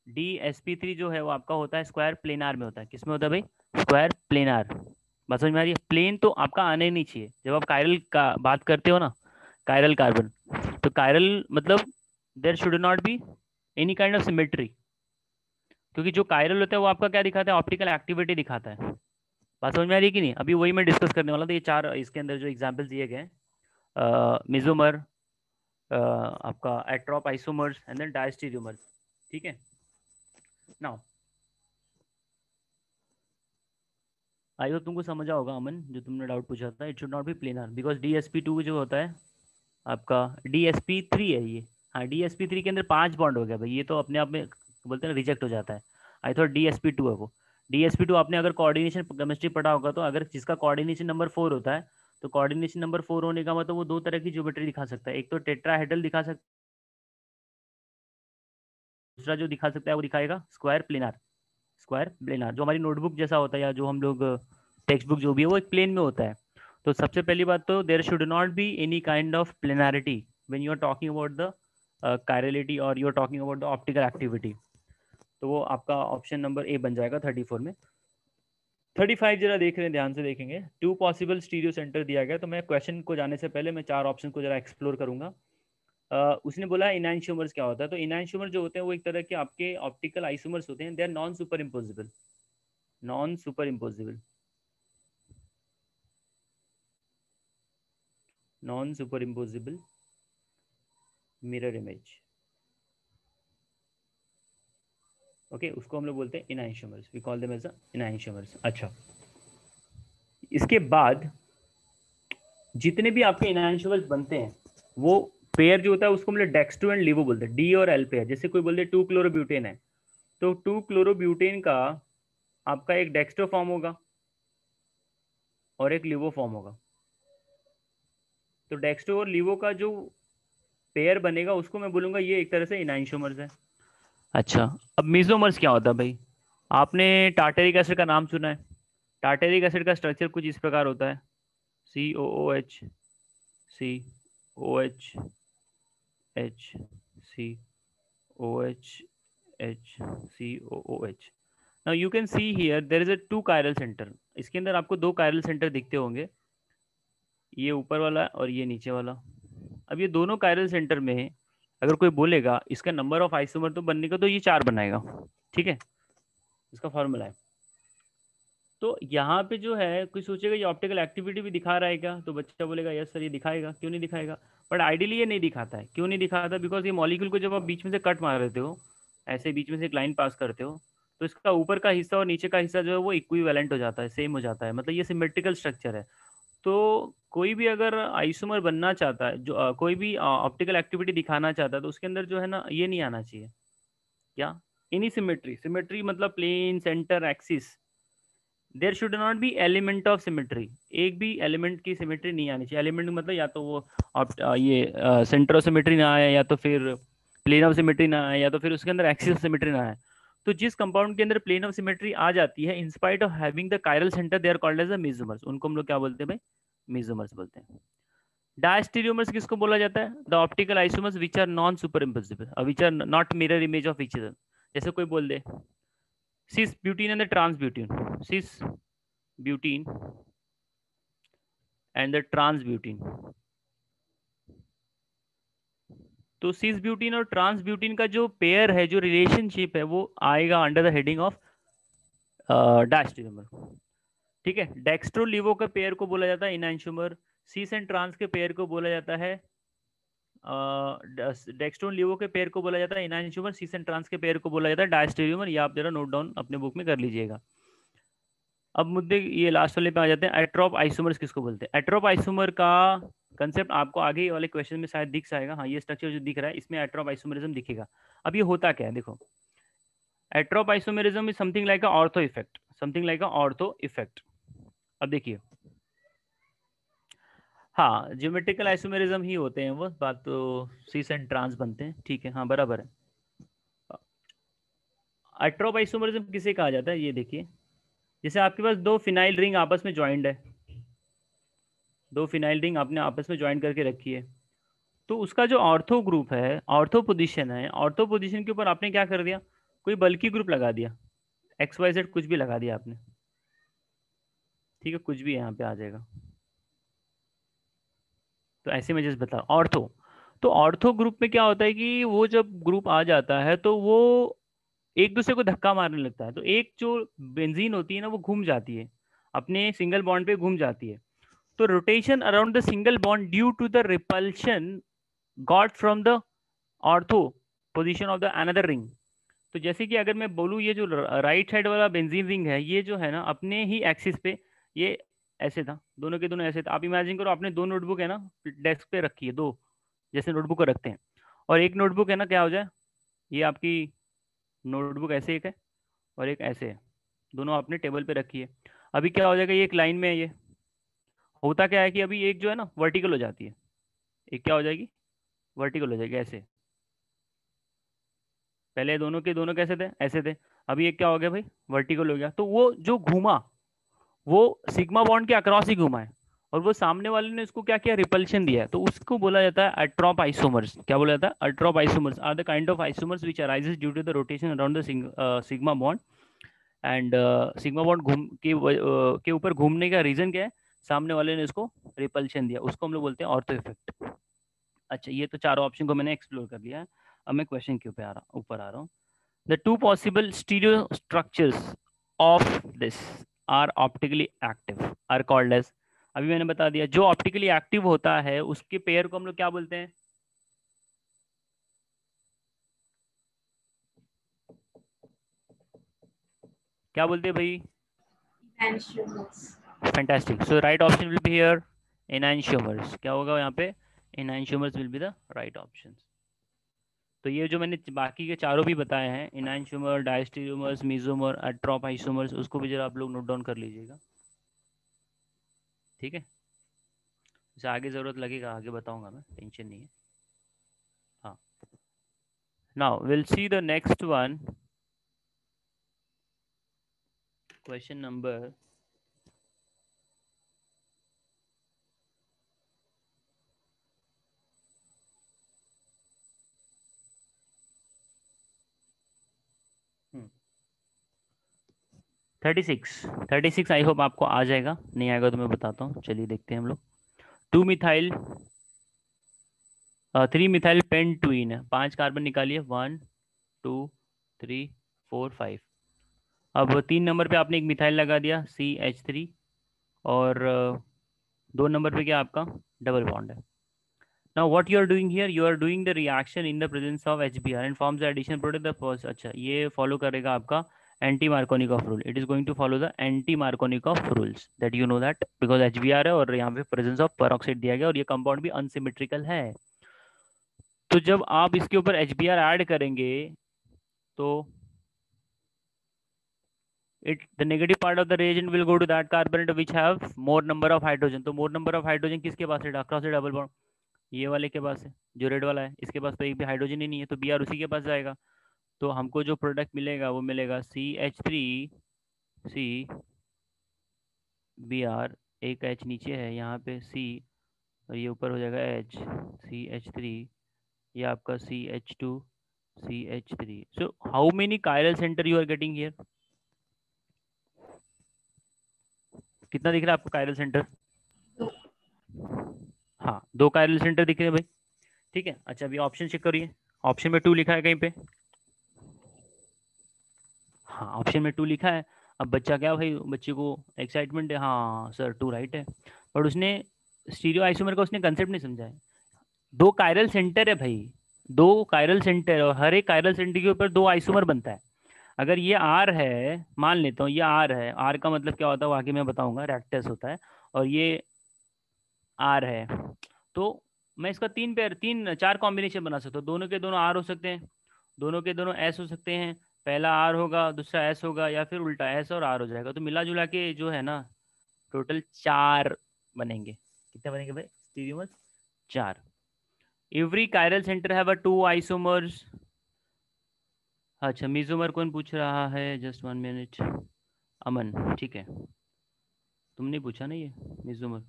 DsP3 जो है वो आपका होता है स्क्वायर प्लेनार में होता है। किस में होता है भाई? Square planar. बात समझ में आ रही है? प्लेन तो आपका आना ही नहीं चाहिए जब आप कायरल का बात करते हो ना, कायरल कार्बन। तो कायरल मतलब there should not be any kind of symmetry, क्योंकि जो कायरल होता है वो आपका क्या दिखाता है? ऑप्टिकल एक्टिविटी दिखाता है। बात समझ में आ रही है कि नहीं? अभी वही मैं डिस्कस करने वाला था। ये 4 इसके अंदर जो एग्जाम्पल्स दिए गए हैं, मिजोमर, आपका एट्रॉप आइसोमर्स एंड देन डायस्टीरियोमर्स। ठीक है, नाउ आई होप तुमको समझा होगा अमन, जो तुमने डाउट पूछा था। It should not B planar because DsP2 जो होता है आपका DsP3 है ये। हाँ DsP3 के अंदर 5 बॉन्ड हो गया भाई, ये तो अपने आप में बोलते हैं रिजेक्ट हो जाता है। आई थॉट DsP2 है वो। DsP2 आपने अगर कोऑर्डिनेशन केमिस्ट्री पढ़ा होगा तो अगर जिसका कोऑर्डिनेशन नंबर 4 होता है, तो कोऑर्डिनेशन नंबर 4 होने का मतलब वो 2 तरह की ज्योमेट्री दिखा सकता है। एक तो टेट्राहेड्रल दिखा सकता है, दूसरा जो दिखा सकता है वो दिखाएगा स्क्वायर प्लेनार। स्क्वायर प्लेनार जो हमारी नोटबुक जैसा होता है या जो हम लोग टेक्स्ट बुक जो भी है वो एक प्लेन में होता है। तो सबसे पहली बात तो there should not be any kind of planarity when you are talking about the chirality और you are talking about the optical activity. तो वो आपका ऑप्शन नंबर ए बन जाएगा 34 में। 35 जरा देख रहे हैं, ध्यान से देखेंगे। 2 पॉसिबल स्टीरियो सेंटर दिया गया, तो मैं क्वेश्चन को जाने से पहले मैं 4 ऑप्शन को जरा एक्सप्लोर करूंगा। उसने बोला इनैंशियोमर्स क्या होता है। तो इनैंशियोमर जो होते हैं वो एक तरह के आपके ऑप्टिकल आइसोमर्स होते हैं, they are non super imposable. Non super imposable, non super imposable mirror image. Okay, उसको हम लोग बोलते हैं enantiomers, we call them as enantiomers. अच्छा, इसके बाद जितने भी आपके इनैंशियोमर्स बनते हैं वो पेयर जो होता है उसको हम लोग डेक्स्ट्रो एंड लिवो बोलते हैं, डी और एल पेयर। जैसे कोई बोलते हैं 2 क्लोरोब्यूटेन है, तो 2 क्लोरोब्यूटेन का आपका एक डेक्स्ट्रो फॉर्म होगा और एक लिवो फॉर्म होगा। तो डेक्स्ट्रो और लिवो का जो पेयर बनेगा उसको मैं बोलूंगा ये एक तरह से इनैंशियोमर्स है। अच्छा, अब मीजोमर्स क्या होता है भाई? आपने टार्टेरिक एसिड का नाम सुना है? टार्टेरिक एसिड का स्ट्रक्चर कुछ इस प्रकार होता है, COOH, COH, H, COH, H, COOH। Now you can see here there is a 2 chiral center। इसके अंदर आपको 2 chiral center दिखते होंगे, ये ऊपर वाला और ये नीचे वाला। अब ये दोनों कायरल सेंटर में अगर कोई बोलेगा इसका नंबर ऑफ आइसोमर तो बनने का, तो ये 4 बनाएगा, ठीक है, इसका फॉर्मूला है। तो यहाँ पे जो है कोई सोचेगा ये ऑप्टिकल एक्टिविटी भी दिखा रहा है क्या, तो बच्चा बोलेगा यस सर ये दिखाएगा, क्यों नहीं दिखाएगा। बट आइडियली ये नहीं दिखाता है। क्यों नहीं दिखाता? बिकॉज ये मॉलिक्यूल को जब आप बीच में से कट मार देते हो, ऐसे बीच में से एक लाइन पास करते हो, तो इसका ऊपर का हिस्सा और नीचे का हिस्सा जो है वो इक्विवेलेंट हो जाता है, सेम हो जाता है, मतलब ये सिमेट्रिकल स्ट्रक्चर है। तो कोई भी अगर आइसोमर बनना चाहता है, जो कोई भी ऑप्टिकल एक्टिविटी दिखाना चाहता है, तो उसके अंदर जो है ना ये नहीं आना चाहिए, क्या, इनी सिमेट्री। सिमेट्री मतलब plane, centre, axis. There should not be element of symmetry. एक भी एलिमेंट की सिमेट्री नहीं आनी चाहिए। एलिमेंट मतलब या तो वो ये सेंटर ऑफ सिमेट्री ना आए, या तो फिर प्लेन ऑफ सिमेट्री ना आए, या तो फिर उसके अंदर एक्सिस ऑफ सिमेट्री ना आए। तो जिस कंपाउंड के अंदर प्लेन ऑफ सिमेट्री आ जाती है, in spite of having the chiral centre, they are called as the mesomers. उनको हम लोग क्या बोलते हैं भाई? मेसोमर्स बोलते हैं। डायस्टेरियोमर्स किसको बोला जाता है? The optical isomers which are non super impossible, which are not mirror image of each other. जैसे कोई बोल दे cis butene and the trans butene, cis butene and the trans butene. तो सिस ब्यूटीन और ट्रांस ब्यूटीन का जो pair है, जो रिलेशनशिप है, वो आएगा under the heading of diastereomer, ठीक है। डेक्स्ट्रो लिवो के पेयर को बोला जाता है इनैंशियोमर। सिस एंड ट्रांस के पेयर को बोला जाता है डेक्स्ट्रो लिवो के पेयर को बोला जाता है इनैंशियोमर। सिस एंड ट्रांस के पेयर को बोला जाता है डायस्टेरियोमर। ये आप जरा नोट डाउन अपने बुक में कर लीजिएगा। अब मुद्दे ये लास्ट वाले पे आ जाते हैं, एट्रोप आइसोमर्स किसको बोलते हैं? एट्रोप आइसोमर का कंसेप्ट आपको आगे वाले क्वेश्चन में शायद दिख जाएगा। हाँ, ये स्ट्रक्चर जो दिख रहा है इसमें एट्रोप आइसोमरिज्म दिखेगा। अब ये होता क्या है देखो, atrop isomerism is something like a ortho effect, something like a ortho effect. अब देखिए, हाँ ज्योमेट्रिकल आइसोमेरिज्म ही होते हैं वो, बात तो सीस एंड ट्रांस बनते हैं, ठीक है, हाँ बराबर है। एट्रोप आइसोमेरिज्म किसे कहा जाता है? ये देखिए, जैसे आपके पास 2 फिनाइल रिंग आपस में ज्वाइंट है, 2 फिनाइल रिंग आपने आपस में ज्वाइंट करके रखी है, तो उसका जो ऑर्थो ग्रुप है, ऑर्थो पोजीशन है, ऑर्थो पोजीशन के ऊपर आपने क्या कर दिया, कोई बल्कि ग्रुप लगा दिया, XYZ कुछ भी लगा दिया आपने, ठीक है, कुछ भी यहाँ पे आ जाएगा। तो ऐसे में जस्ट बता ऑर्थो। तो ऑर्थो ग्रुप में क्या होता है कि वो जब ग्रुप आ जाता है तो वो एक दूसरे को धक्का मारने लगता है, तो एक जो बेंजीन होती है ना वो घूम जाती है, अपने सिंगल बॉन्ड पे घूम जाती है। तो rotation around the single bond due to the repulsion got from the ortho position of the another ring. तो जैसे कि अगर मैं बोलूँ ये जो राइट साइड वाला बेंजीन रिंग है, ये जो है ना अपने ही एक्सिस पे, ये ऐसे था, दोनों के दोनों ऐसे था। आप इमेजिन करो आपने 2 नोटबुक है ना डेस्क पे रखी है, 2 जैसे नोटबुक को रखते हैं, और एक नोटबुक है ना क्या हो जाए, ये आपकी नोटबुक ऐसे एक है और एक ऐसे है, दोनों आपने टेबल पे रखी है। अभी क्या हो जाएगा, ये एक लाइन में है, ये होता क्या है कि अभी एक जो है ना वर्टिकल हो जाती है, एक क्या हो जाएगी, वर्टिकल हो जाएगी ऐसे। पहले दोनों के दोनों कैसे थे, ऐसे थे, अभी एक क्या हो गया भाई, वर्टिकल हो गया। तो वो जो घूमा वो सिग्मा बॉन्ड के अक्रॉस ही घूमा है, और वो सामने वाले ने उसको क्या किया, रिपल्शन दिया है, तो उसको बोला जाता है एट्रोप आइसोमर्स। क्या बोला जाता है? Atrop isomers are the kind of isomers which arises due to the rotation around the sigma bond. And sigma bond के ऊपर घूमने का रीजन क्या है, सामने वाले ने इसको रिपल्शन दिया, उसको हम लोग बोलते हैं ऑर्थो इफेक्ट। अच्छा, ये तो चारों ऑप्शन को मैंने एक्सप्लोर कर लिया है। अब मैं क्वेश्चन के ऊपर आ रहा हूँ। The 2 possible stereo structures of this are optically active are called as। अभी मैंने बता दिया, जो ऑप्टिकली एक्टिव होता है उसके पेयर को हम लोग क्या बोलते हैं? क्या बोलते हैं भाई? Enantiomers. Fantastic. So right option will be here enantiomers. क्या होगा यहाँ पे? Enantiomers will be the right option. तो ये जो मैंने बाकी के चारों भी बताए हैं, एनांशियोमर, डायस्टेरियोमर्स, मेसोमर, एट्रोप आइसोमर्स, उसको भी जरा आप लोग नोट डाउन कर लीजिएगा. ठीक है, इसे आगे ज़रूरत लगेगा, आगे बताऊंगा मैं, टेंशन नहीं है. हाँ. Now will see the next one. Question number 36. I hope आपको आ जाएगा, नहीं आएगा तो मैं बताता हूँ. चलिए देखते हैं हम लोग. 2 मिथाइल 3 मिथाइल पेंटुइन है. 5 कार्बन निकालिए. 1 2 3 4 5. अब 3 नंबर पे आपने एक मिथाइल लगा दिया CH3. और 2 नंबर पे क्या आपका डबल बॉन्ड है. Now what you are doing here, you are doing the reaction in the presence of HBr and forms the addition product the first. अच्छा, ये फॉलो करेगा आपका anti Markovnikov rule. It is going to follow the anti Markovnikov rules, that you know that, because HBr है और यहाँ पे presence of peroxide दिया गया और ये कंपाउंड भी अनसिमेट्रिकल है. तो जब आप इसके ऊपर HBr ऐड करेंगे तो it the negative part of the reagent will go to that carbon which have more number of hydrogen. तो more number of hydrogen किसके पास है? अक्रॉस से डबल बॉन्ड ये वाले के पास है, जो रेड वाला है. इसके पास तो एक भी हाइड्रोजन ही नहीं है, तो Br उसी के पास जाएगा. तो हमको जो प्रोडक्ट मिलेगा वो मिलेगा CH3 CBr. एक H नीचे है यहाँ पे C, और ये ऊपर हो जाएगा H, CH3. ये आपका CH2 CH3. So how many chiral centre you are getting here? कितना दिख रहा है आपको कायरल सेंटर? हाँ, 2 कायरल सेंटर दिख रहे हैं भाई. ठीक है. अच्छा, अभी ऑप्शन चेक करिए. ऑप्शन में 2 लिखा है कहीं पे? हाँ, ऑप्शन में 2 लिखा है. अब बच्चा क्या भाई, बच्चे को एक्साइटमेंट है, हाँ सर 2 राइट है, बट उसने स्टीरियो आइसोमर का उसने कंसेप्ट नहीं समझा है. 2 कायरल सेंटर है भाई, 2 कायरल सेंटर, और हर एक कायरल सेंटर के ऊपर 2 आइसोमर बनता है. अगर ये आर है, मान लेता हूँ ये आर है, आर का मतलब क्या होता है वो आगे मैं बताऊंगा, रेक्टस होता है, और ये आर है, तो मैं इसका 3 4 कॉम्बिनेशन बना सकता हूँ. दोनों के दोनों आर हो सकते हैं, दोनों के दोनों एस हो सकते हैं. पहला आर होगा, दूसरा एस होगा, या फिर उल्टा एस और आर हो जाएगा. तो मिला जुला के जो है ना, टोटल 4 बनेंगे. कितने बनेंगे भाई स्टीरियोमर्स? 4. Every chiral centre have a 2 isomers. अच्छा, मीजोमर कौन पूछ रहा है? Just 1 minute. अमन, ठीक है, तुमने पूछा ना ये मीजोमर.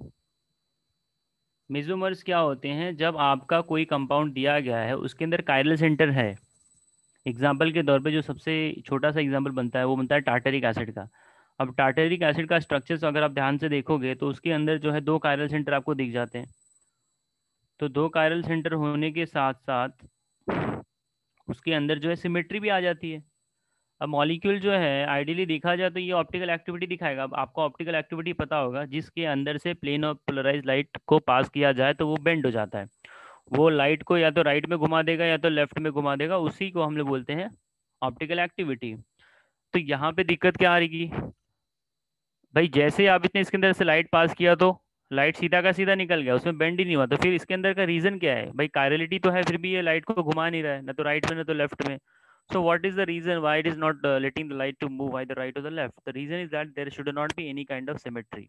मेसोमर्स क्या होते हैं? जब आपका कोई कंपाउंड दिया गया है उसके अंदर कायरल सेंटर है. एग्जाम्पल के तौर पे जो सबसे छोटा सा एग्जाम्पल बनता है वो बनता है टार्टरिक एसिड का. अब टार्टरिक एसिड का स्ट्रक्चर अगर आप ध्यान से देखोगे तो उसके अंदर जो है 2 कायरल सेंटर आपको दिख जाते हैं. तो 2 कायरल सेंटर होने के साथ साथ उसके अंदर जो है सिमेट्री भी आ जाती है. अब मॉलिक्यूल जो है आइडियली देखा जाए तो ये ऑप्टिकल एक्टिविटी दिखाएगा. अब आपको ऑप्टिकल एक्टिविटी पता होगा, जिसके अंदर से प्लेन ऑफ पोलराइज लाइट को पास किया जाए तो वो बेंड हो जाता है. वो लाइट को या तो राइट में घुमा देगा या तो लेफ्ट में घुमा देगा, उसी को हम लोग बोलते हैं ऑप्टिकल एक्टिविटी. तो यहाँ पे दिक्कत क्या आ रही भाई? जैसे आप इतने इसके अंदर से लाइट पास किया तो लाइट सीधा का सीधा निकल गया, उसमें बेंड ही नहीं हुआ. तो फिर इसके अंदर का रीजन क्या है भाई? कायरलिटी तो है, फिर भी ये लाइट को घुमा नहीं रहा है, ना तो राइट में ना तो लेफ्ट में. So what is the reason why it is not letting the light to move either right और the left? The reason is that there should not be any kind of symmetry.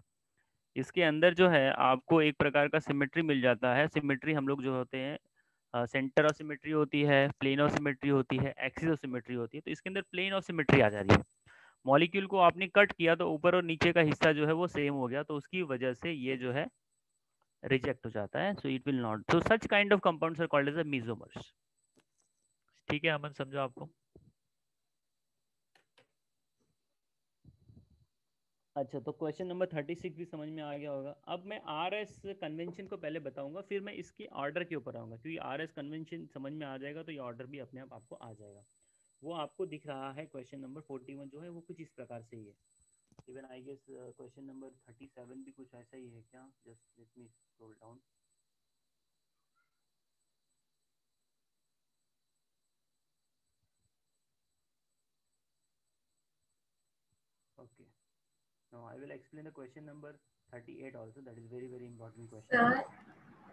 इसके अंदर जो है आपको एक प्रकार का सिमेट्री मिल जाता है. सिमेट्री हम लोग जो होते हैं, सेंटर ऑफ सिमेट्री होती है, प्लेन ऑफ सिमेट्री होती है, एक्सिस ऑफ सिमेट्री होती है. तो इसके अंदर प्लेन ऑफ सिमेट्री आ जा रही है. मॉलिक्यूल को आपने कट किया तो ऊपर और नीचे का हिस्सा जो है वो सेम हो गया, तो उसकी वजह से ये जो है रिजेक्ट हो जाता है. So it will not, so such kind of compounds are called as a mesomers. ठीक है अमन, समझो आपको? अच्छा, तो क्वेश्चन नंबर 36 भी समझ में आ गया होगा. अब मैं आर एस कन्वेंशन को पहले बताऊंगा, फिर मैं इसके ऑर्डर के ऊपर आऊंगा, क्योंकि आर एस कन्वेंशन समझ में आ जाएगा तो ये ऑर्डर भी अपने आप आपको आ जाएगा. वो आपको दिख रहा है. क्वेश्चन नंबर 41 जो है वो कुछ इस प्रकार से ही है. Even I guess question number 37 भी कुछ ऐसा ही है क्या? Just let me scroll down. No, I will explain the question number 38 also. That is very very important question. Sir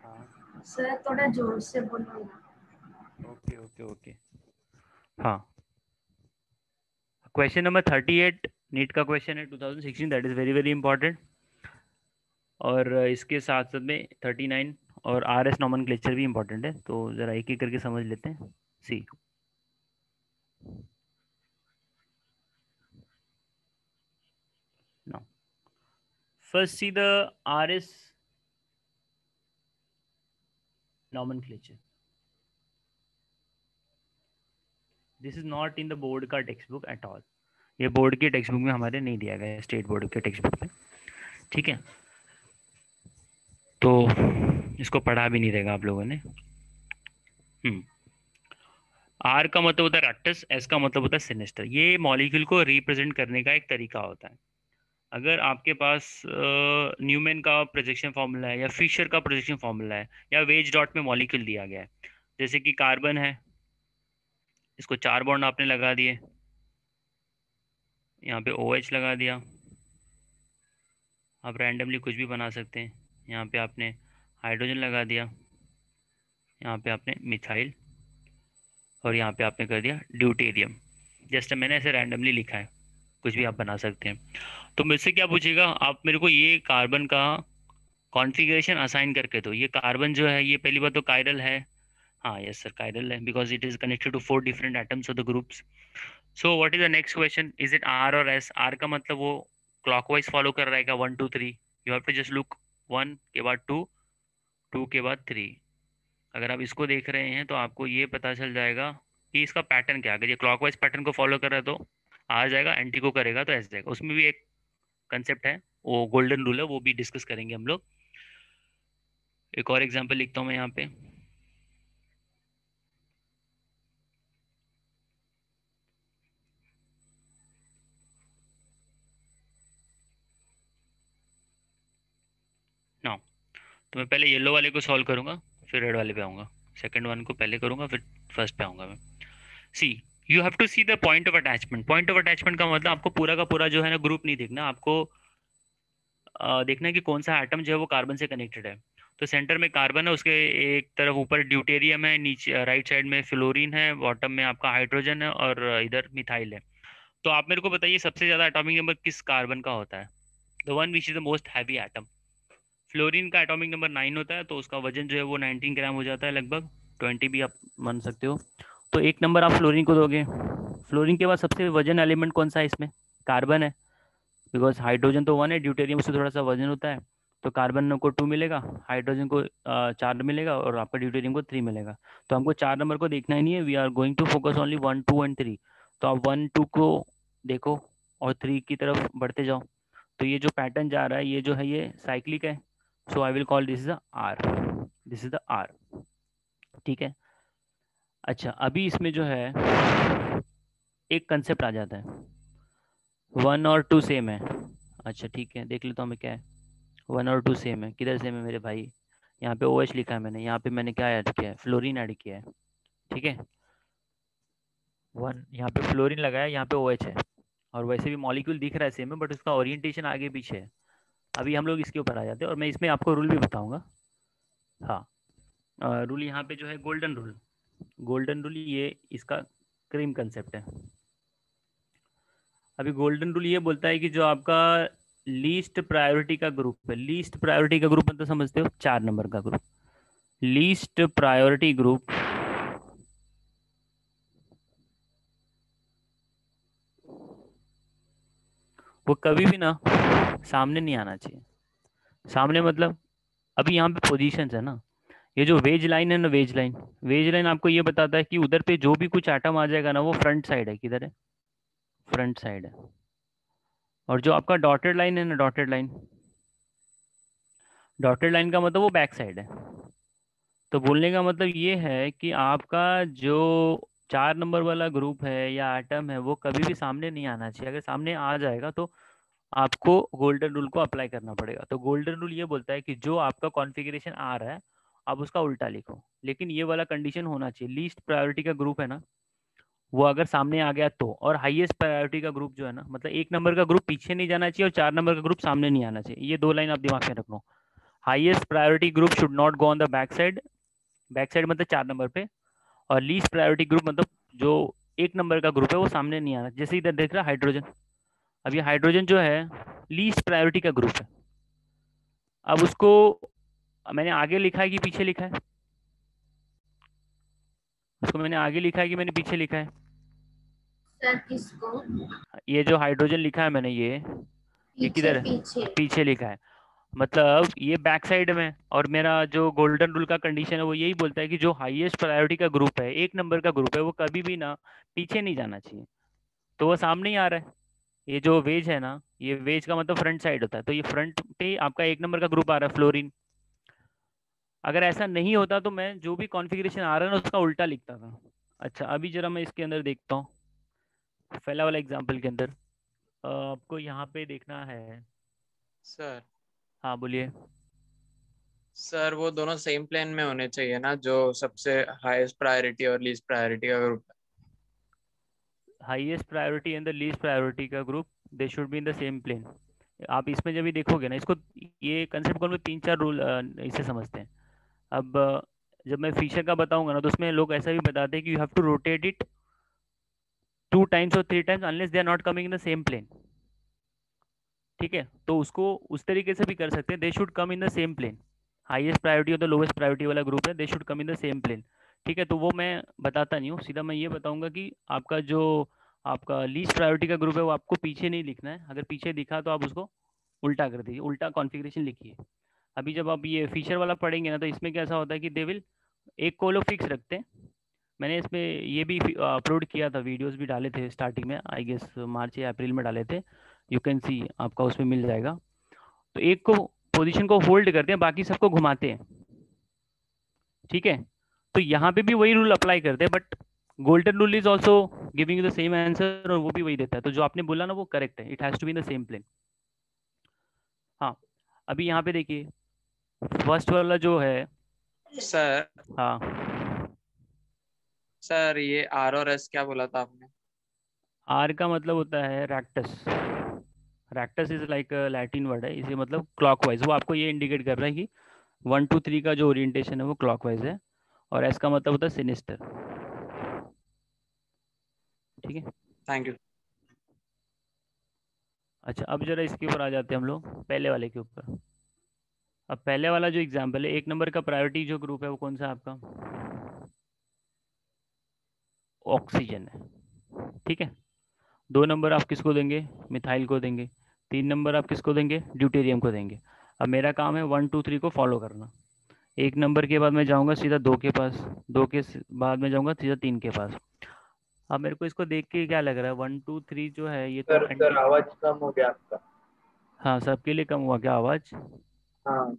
हाँ सर थोड़ा जोर से बोलो ना. ओके ओके ओके हाँ क्वेश्चन नंबर 38 नीट का क्वेश्चन है 2016. That is very very important. और इसके साथ साथ में 39 और आर एस नॉमेनक्लेचर भी इंपॉर्टेंट है. तो ज़रा एक एक करके समझ लेते हैं. सी now first see the RS nomenclature. This is not in the board का टेक्स्ट बुक एट ऑल. ये बोर्ड के टेक्स्ट बुक में हमारे नहीं दिया गया है, स्टेट बोर्ड के टेक्स्ट बुक में. ठीक है, तो इसको पढ़ा भी नहीं रहेगा आप लोगों ने. आर का मतलब होता है रैक्टस, एस का मतलब होता है सिनिस्टर. ये मॉलिक्यूल को रिप्रेजेंट करने का एक तरीका होता है. अगर आपके पास न्यूमैन का प्रोजेक्शन फार्मूला है या फिशर का प्रोजेक्शन फार्मूला है या वेज डॉट में मॉलिक्यूल दिया गया है, जैसे कि कार्बन है, इसको 4 बॉन्ड आपने लगा दिए, यहाँ पे OH लगा दिया. आप रैंडमली कुछ भी बना सकते हैं. यहाँ पे आपने हाइड्रोजन लगा दिया, यहाँ पे आपने मिथाइल, और यहाँ पे आपने कर दिया ड्यूटेरियम. जस्ट मैंने ऐसे रैंडमली लिखा है, कुछ भी आप बना सकते हैं. तो मुझसे क्या पूछेगा, आप मेरे को ये कार्बन का कॉन्फ़िगरेशन असाइन करके दो. ये कार्बन जो है, ये पहली बात तो कायरल है. हाँ यस सर कायरल है, because it is connected to 4 different atoms of the groups. So what is the next question, is it R और एस. आर का मतलब वो क्लॉकवाइज फॉलो कर रहेगा 1 2 3. You have to just look 1 के बाद 2, 2 के बाद 3. अगर आप इसको देख रहे हैं तो आपको ये पता चल जाएगा कि इसका पैटर्न क्या है. अगर ये क्लॉकवाइज पैटर्न को फॉलो कर रहा है तो आ जाएगा, एंटी को करेगा तो एस जाएगा. उसमें भी एक कंसेप्ट है, वो गोल्डन रूल है, वो भी डिस्कस करेंगे हम लोग. एक और एग्जांपल लिखता हूँ मैं यहाँ पे. नाउ तो मैं पहले येलो वाले को सॉल्व करूंगा, फिर रेड वाले पे आऊँगा. सेकंड वन को पहले करूंगा, फिर फर्स्ट पे आऊँगा मैं. See you have to see the point of attachment. Point of attachment का मतलब आपको पूरा का पूरा जो है ना ग्रुप नहीं देखना, आपको देखना है कि कौन सा एटम जो है वो कार्बन से कनेक्टेड है. तो सेंटर में कार्बन है, उसके एक तरफ ऊपर ड्यूटेरियम है, नीचे राइट साइड में फ्लोरीन है, बॉटम में आपका हाइड्रोजन है, और इधर मिथाइल है. तो आप मेरे को बताइए सबसे ज़्यादा एटॉमिक नंबर किस कार्बन का होता है. The one which is the most heavy atom. Fluorine का एटॉमिक नंबर 9 होता है, तो उसका वजन जो है वो 19 ग्राम हो जाता है, लगभग 20 भी आप मान सकते हो. तो एक नंबर आप फ्लोरीन को दोगे. फ्लोरीन के बाद सबसे वजन एलिमेंट कौन सा है इसमें, कार्बन है, बिकॉज हाइड्रोजन तो 1 है, ड्यूटेरियम उससे थोड़ा सा वजन होता है. तो कार्बन को 2 मिलेगा, हाइड्रोजन को 4 मिलेगा, और आपका ड्यूटेरियम को 3 मिलेगा. तो हमको 4 नंबर को देखना ही नहीं है, we are going to focus only 1 2 and 3. तो आप 1 2 को देखो और 3 की तरफ बढ़ते जाओ. तो ये जो पैटर्न जा रहा है, ये जो है ये साइक्लिक है. So I will call this is the R. This is the R. ठीक है. अच्छा, अभी इसमें जो है एक कंसेप्ट आ जाता है, 1 और 2 सेम है. अच्छा ठीक है, देख लेता हूँ मैं क्या है. 1 और 2 सेम है. किधर सेम है मेरे भाई, यहाँ पे OH लिखा है मैंने, यहाँ पे मैंने क्या ऐड किया है, फ्लोरीन ऐड किया है. ठीक है, 1 यहाँ पे फ्लोरीन लगाया, यहाँ पे OH है. और वैसे भी मॉलिक्यूल दिख रहा है सेम है, बट उसका ओरिएंटेशन आगे पीछे है. अभी हम लोग इसके ऊपर आ जाते हैं, और मैं इसमें आपको रूल भी बताऊंगा. हाँ रूल यहाँ पे जो है गोल्डन रूल. गोल्डन रूल ये इसका क्रीम कंसेप्ट है. अभी गोल्डन रूल ये बोलता है कि जो आपका लीस्ट प्रायोरिटी का ग्रुप है, लीस्ट प्रायोरिटी का ग्रुप मतलब समझते हो, 4 नंबर का ग्रुप. लीस्ट प्रायोरिटी ग्रुप वो कभी भी ना सामने नहीं आना चाहिए. सामने मतलब अभी यहाँ पे पोजीशंस है ना, ये जो वेज लाइन है ना, वेज लाइन, वेज लाइन आपको ये बताता है कि उधर पे जो भी कुछ एटम आ जाएगा ना, वो फ्रंट साइड है. किधर है, फ्रंट साइड है. और जो आपका डॉटेड लाइन है ना, डॉटेड लाइन, डॉटेड लाइन का मतलब वो बैक साइड है. तो बोलने का मतलब ये है कि आपका जो 4 नंबर वाला ग्रुप है या एटम है, वो कभी भी सामने नहीं आना चाहिए. अगर सामने आ जाएगा तो आपको गोल्डन रूल को अप्लाई करना पड़ेगा. तो गोल्डन रूल ये बोलता है कि जो आपका कॉन्फ़िगरेशन आ रहा है, आप उसका उल्टा लिखो, लेकिन ये वाला कंडीशन होना चाहिए. लीस्ट प्रायोरिटी का ग्रुप है ना, वो अगर सामने आ गया तो, और हाईएस्ट प्रायोरिटी का ग्रुप जो है ना, मतलब 1 नंबर का ग्रुप पीछे नहीं जाना चाहिए और 4 नंबर का ग्रुप सामने नहीं आना चाहिए। ये 2 लाइन आप दिमाग में रख लो। Highest priority group should not go on the back side, back side मतलब 4 नंबर पे, और लीस्ट प्रायोरिटी ग्रुप मतलब जो 1 नंबर का ग्रुप है वो सामने नहीं आना। जैसे इधर देख रहा है हाइड्रोजन, अब ये हाइड्रोजन जो है लीस्ट प्रायोरिटी का ग्रुप है। अब उसको मैंने आगे लिखा है कि पीछे लिखा है? उसको मैंने आगे लिखा है कि मैंने पीछे लिखा है? सर किसको? ये जो हाइड्रोजन लिखा है मैंने, ये पीछे किधर है? पीछे। पीछे लिखा है। मतलब ये बैक साइड में, और मेरा जो गोल्डन रूल का कंडीशन है वो यही बोलता है कि जो हाईएस्ट प्रायोरिटी का ग्रुप है, 1 नंबर का ग्रुप है, वो कभी भी ना पीछे नहीं जाना चाहिए। तो वो सामने ही आ रहा है। ये जो वेज है ना, ये वेज का मतलब फ्रंट साइड होता है, तो ये फ्रंट पे आपका 1 नंबर का ग्रुप आ रहा है, फ्लोरीन। अगर ऐसा नहीं होता तो मैं जो भी कॉन्फ़िगरेशन आ रहा है ना उसका उल्टा लिखता था। अच्छा, अभी जरा मैं इसके अंदर देखता हूँ, पहला वाला एग्जाम्पल के अंदर आपको यहाँ पे देखना है। सर हाँ बोलिए। सर वो दोनों सेम प्लेन में होने चाहिए ना, जो सबसे हाईएस्ट प्रायोरिटी और लीस्ट प्रायोरिटी का ग्रुप है। Highest priority and the least priority का group, they should be in the same plane. आप इसमें जब भी देखोगे ना इसको, ये कंसेप्ट को हम लोग 3-4 रूल इसे समझते हैं। अब जब मैं फीचर का बताऊंगा ना तो उसमें लोग ऐसा भी बताते हैं कि you have to rotate it 2 times और 3 times unless they are not coming in the same plane. ठीक है, तो उसको उस तरीके से भी कर सकते हैं, they should come in the same plane. Highest priority और द लोवेस्ट प्रायोरिटी वाला ग्रुप है, they should come in the same plane. ठीक है, तो वो मैं बताता नहीं हूँ, सीधा मैं ये बताऊंगा कि आपका जो आपका लीस्ट प्रायोरिटी का ग्रुप है वो आपको पीछे नहीं लिखना है। अगर पीछे दिखा तो आप उसको उल्टा कर दीजिए, उल्टा कॉन्फ़िगरेशन लिखिए। अभी जब आप ये फीचर वाला पढ़ेंगे ना तो इसमें कैसा होता है कि दे विल, एक को लोग फिक्स रखते हैं। मैंने इसमें ये भी अपलोड किया था, वीडियोस भी डाले थे स्टार्टिंग में, आई गेस मार्च या अप्रैल में डाले थे। यू कैन सी, आपका उसमें मिल जाएगा। तो एक को पोजीशन को होल्ड करते हैं, बाकी सबको घुमाते हैं। ठीक है, तो यहाँ पे भी वही रूल अप्लाई करते हैं, but golden rule is also giving you the same answer, और वो भी वही देता है। तो जो आपने बोला ना वो करेक्ट है, it has to be in the same plane. हाँ, अभी यहाँ पे देखिए फर्स्ट वाला जो है। सर हाँ, सर ये आर और एस क्या बोला था आपने? आर का मतलब होता है रैक्टस। रैक्टस इज लाइक लैटिन वर्ड है, इसे मतलब क्लॉकवाइज, वो आपको ये इंडिकेट कर रहा है कि 1 2 3 का जो ओरिएंटेशन है वो क्लॉकवाइज है। और एस का मतलब होता है सिनिस्टर। ठीक है। Thank you. अच्छा, अब जरा इसके ऊपर आ जाते हैं हम लोग, पहले वाले के ऊपर। अब पहले वाला जो एग्जाम्पल है, 1 नंबर का प्रायोरिटी जो ग्रुप है वो कौन सा है आपका? ऑक्सीजन है। ठीक है, 2 नंबर आप किसको देंगे? मिथाइल को देंगे। 3 नंबर आप किसको देंगे? ड्यूटेरियम को देंगे। अब मेरा काम है 1 2 3 को फॉलो करना। 1 नंबर के बाद मैं जाऊंगा सीधा 2 के पास, 2 के बाद मैं जाऊंगा सीधा 3 के पास। अब मेरे को इसको देख के क्या लग रहा है, 1 2 3 जो है ये तो सर आवाज कम हो गया आपका। हाँ, सबके लिए कम हुआ क्या आवाज़? हाँ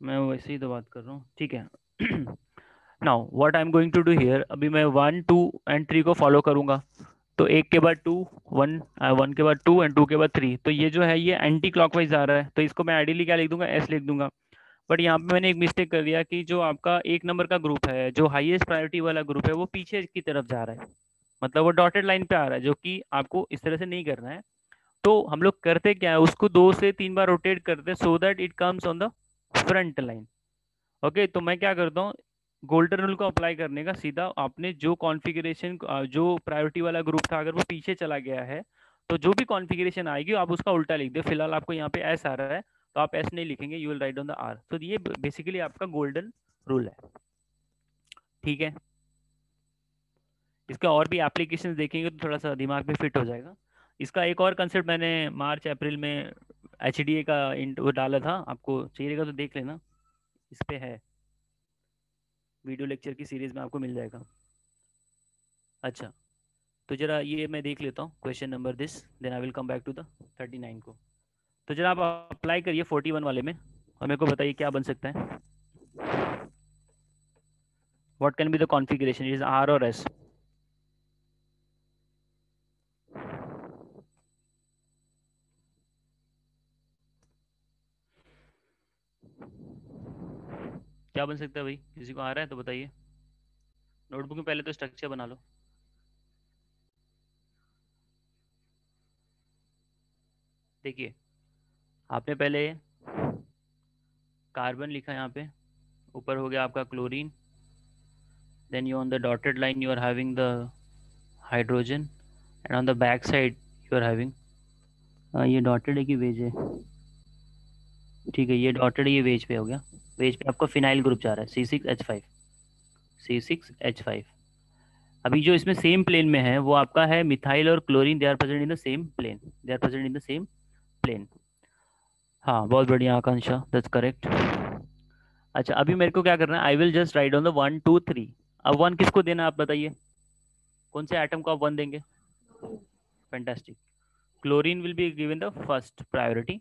मैं वैसे ही तो बात कर रहा हूँ। ठीक है। Now what I am going to do here, अभी मैं 1 2 एंड 3 को फॉलो करूंगा। तो 1 के बाद 2, 1, 1 के बाद 2 एंड 2 के बाद 3, तो ये जो है ये एंटी क्लॉकवाइज आ रहा है, तो इसको मैं आइडियली क्या लिख दूंगा? एस लिख दूंगा। बट यहाँ पे मैंने एक मिस्टेक कर दिया कि जो आपका 1 नंबर का ग्रुप है, जो हाईएस्ट प्रायोरिटी वाला ग्रुप है, वो पीछे की तरफ जा रहा है, मतलब वो डॉटेड लाइन पे आ रहा है, जो कि आपको इस तरह से नहीं करना है। तो हम लोग करते क्या है, उसको 2 से 3 बार रोटेट करते हैं so that it comes on the front line. Okay, तो मैं क्या करता हूँ, गोल्डन रूल को अप्लाई करने का, सीधा आपने जो कॉन्फ़िगरेशन, जो प्रायोरिटी वाला ग्रुप था अगर वो पीछे चला गया है, तो जो भी कॉन्फ़िगरेशन आएगी आप उसका उल्टा लिख दो। फिलहाल आपको यहाँ पे एस आ रहा है तो आप एस नहीं लिखेंगे, you will write on the R. तो ये बेसिकली आपका गोल्डन रूल है। ठीक है, इसका और भी एप्लीकेशन देखेंगे तो थोड़ा सा दिमाग में फिट हो जाएगा। इसका एक और कंसेप्ट मैंने मार्च अप्रैल में एच डी ए का वो डाला था, आपको चाहिएगा तो देख लेना, इस पे है, वीडियो लेक्चर की सीरीज में आपको मिल जाएगा। अच्छा, तो जरा ये मैं देख लेता हूँ question number this, then I will come back to the 39 को। तो जरा आप अप्लाई करिए 41 वाले में और मेरे को बताइए क्या बन सकता है। What can be the configuration, is R और एस? क्या बन सकता है भाई? किसी को आ रहा है तो बताइए। नोटबुक में पहले तो स्ट्रक्चर बना लो। देखिए आपने पहले कार्बन लिखा यहाँ पे, ऊपर हो गया आपका chlorine, then you on the dotted line you are having the hydrogen and on the back side you are having ये डॉटेड है कि वेज है, ठीक है ये डॉटेड ये वेज पे हो गया, वेज पे आपका फिनाइल ग्रुप जा रहा है C6H5, C6H5। अभी जो इसमें सेम प्लेन में है वो आपका है मिथाइल और chlorine, they are present in the same plane, they are present in the same plane. हाँ बहुत बढ़िया आकांक्षा, दैट्स करेक्ट। अच्छा अभी मेरे को क्या करना है, I will just right on the 1 2 3। अब 1 किसको देना आप बताइए, कौन से एटम को आप 1 देंगे? Fantastic, chlorine will be given the first priority.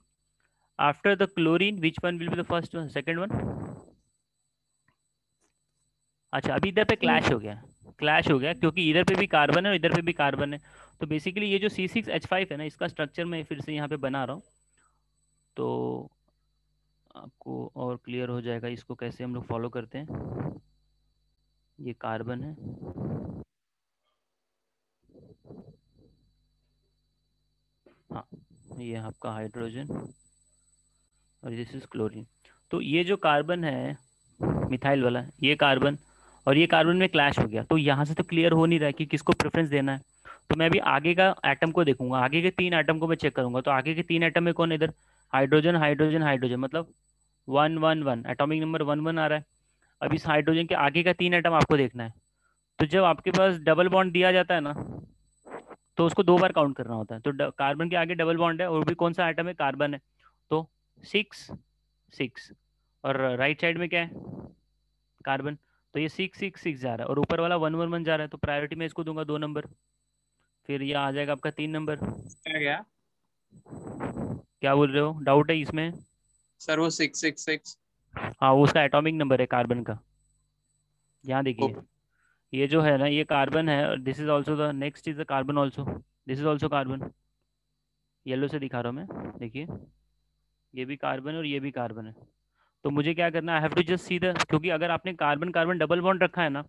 After the chlorine, which one will be the first one, second one? अच्छा अभी इधर पे क्लैश हो गया, क्लैश हो गया क्योंकि इधर पे भी कार्बन है और इधर पे भी कार्बन है। तो बेसिकली ये जो C6H5 है ना, इसका स्ट्रक्चर मैं फिर से यहाँ पे बना रहा हूँ तो आपको और क्लियर हो जाएगा इसको कैसे हम लोग फॉलो करते हैं। ये कार्बन है, हाँ ये आपका हाइड्रोजन और दिस इज क्लोरीन। तो ये जो कार्बन है मिथाइल वाला, ये कार्बन और ये कार्बन में क्लैश हो गया, तो यहाँ से तो क्लियर हो नहीं रहा है कि किसको प्रेफरेंस देना है। तो मैं अभी आगे का एटम को देखूंगा, आगे के 3 एटम को मैं चेक करूंगा। तो आगे के 3 एटम में कौन है, इधर हाइड्रोजन हाइड्रोजन हाइड्रोजन, मतलब 1 1 1, एटॉमिक नंबर 1 1 आ रहा है। अब इस हाइड्रोजन के आगे का 3 एटम आपको देखना है। तो जब आपके पास डबल बॉन्ड दिया जाता है ना, तो उसको 2 बार काउंट करना होता है। तो कार्बन के आगे डबल बॉन्ड है और भी कौन सा एटम है, कार्बन है, तो 6 6। और राइट साइड में क्या है, कार्बन, तो ये 6 6 6 जा रहा है और ऊपर वाला 1 1 1 जा रहा है। तो प्रायोरिटी में इसको दूंगा 2 नंबर, फिर ये आ जाएगा आपका 3 नंबर। क्या क्या बोल रहे हो, डाउट है इसमें? सर वो 666? हाँ वो उसका एटॉमिक नंबर है कार्बन का। यहाँ देखिए ये जो है ना, ये कार्बन है और this is also the next is the carbon also, this is also carbon. Yellow से दिखा रहा हूँ मैं, देखिए ये भी कार्बन और ये भी कार्बन है। तो मुझे क्या करना है, I have to just see the, क्योंकि अगर आपने कार्बन कार्बन डबल बॉन्ड रखा है ना,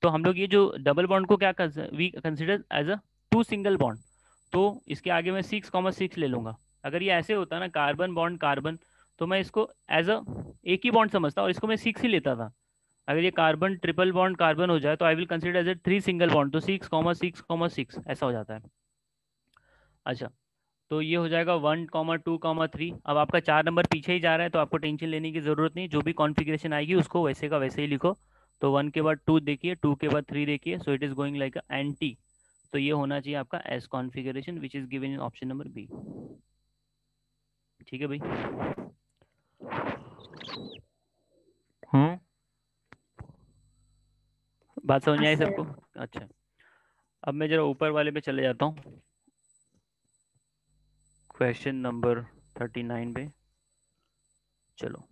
तो हम लोग ये जो डबल बॉन्ड को क्या we consider as a 2 single bond. तो इसके आगे मैं 6,6 ले लूंगा। अगर ये ऐसे होता ना कार्बन बॉन्ड कार्बन, तो मैं इसको एज अ एक ही बॉन्ड समझता और इसको मैं 6 ही लेता था। अगर ये कार्बन ट्रिपल बॉन्ड कार्बन हो जाए तो I will consider as a 3 single bond, तो 6,6,6 ऐसा हो जाता है। अच्छा तो ये हो जाएगा 1, 2, 3। अब आपका 4 नंबर पीछे ही जा रहा है तो आपको टेंशन लेने की ज़रूरत नहीं, जो भी कॉन्फ़िगरेशन आएगी उसको वैसे का वैसे ही लिखो। तो 1 के बाद 2 देखिए, 2 के बाद 3 देखिए, so it is going like anti. तो ये होना चाहिए आपका S configuration which is given in option number B. ठीक है भाई। बात समझ में आई सबको? अच्छा अब मैं जरा ऊपर वाले पे चले जाता हूँ, क्वेश्चन नंबर 39 पे। चलो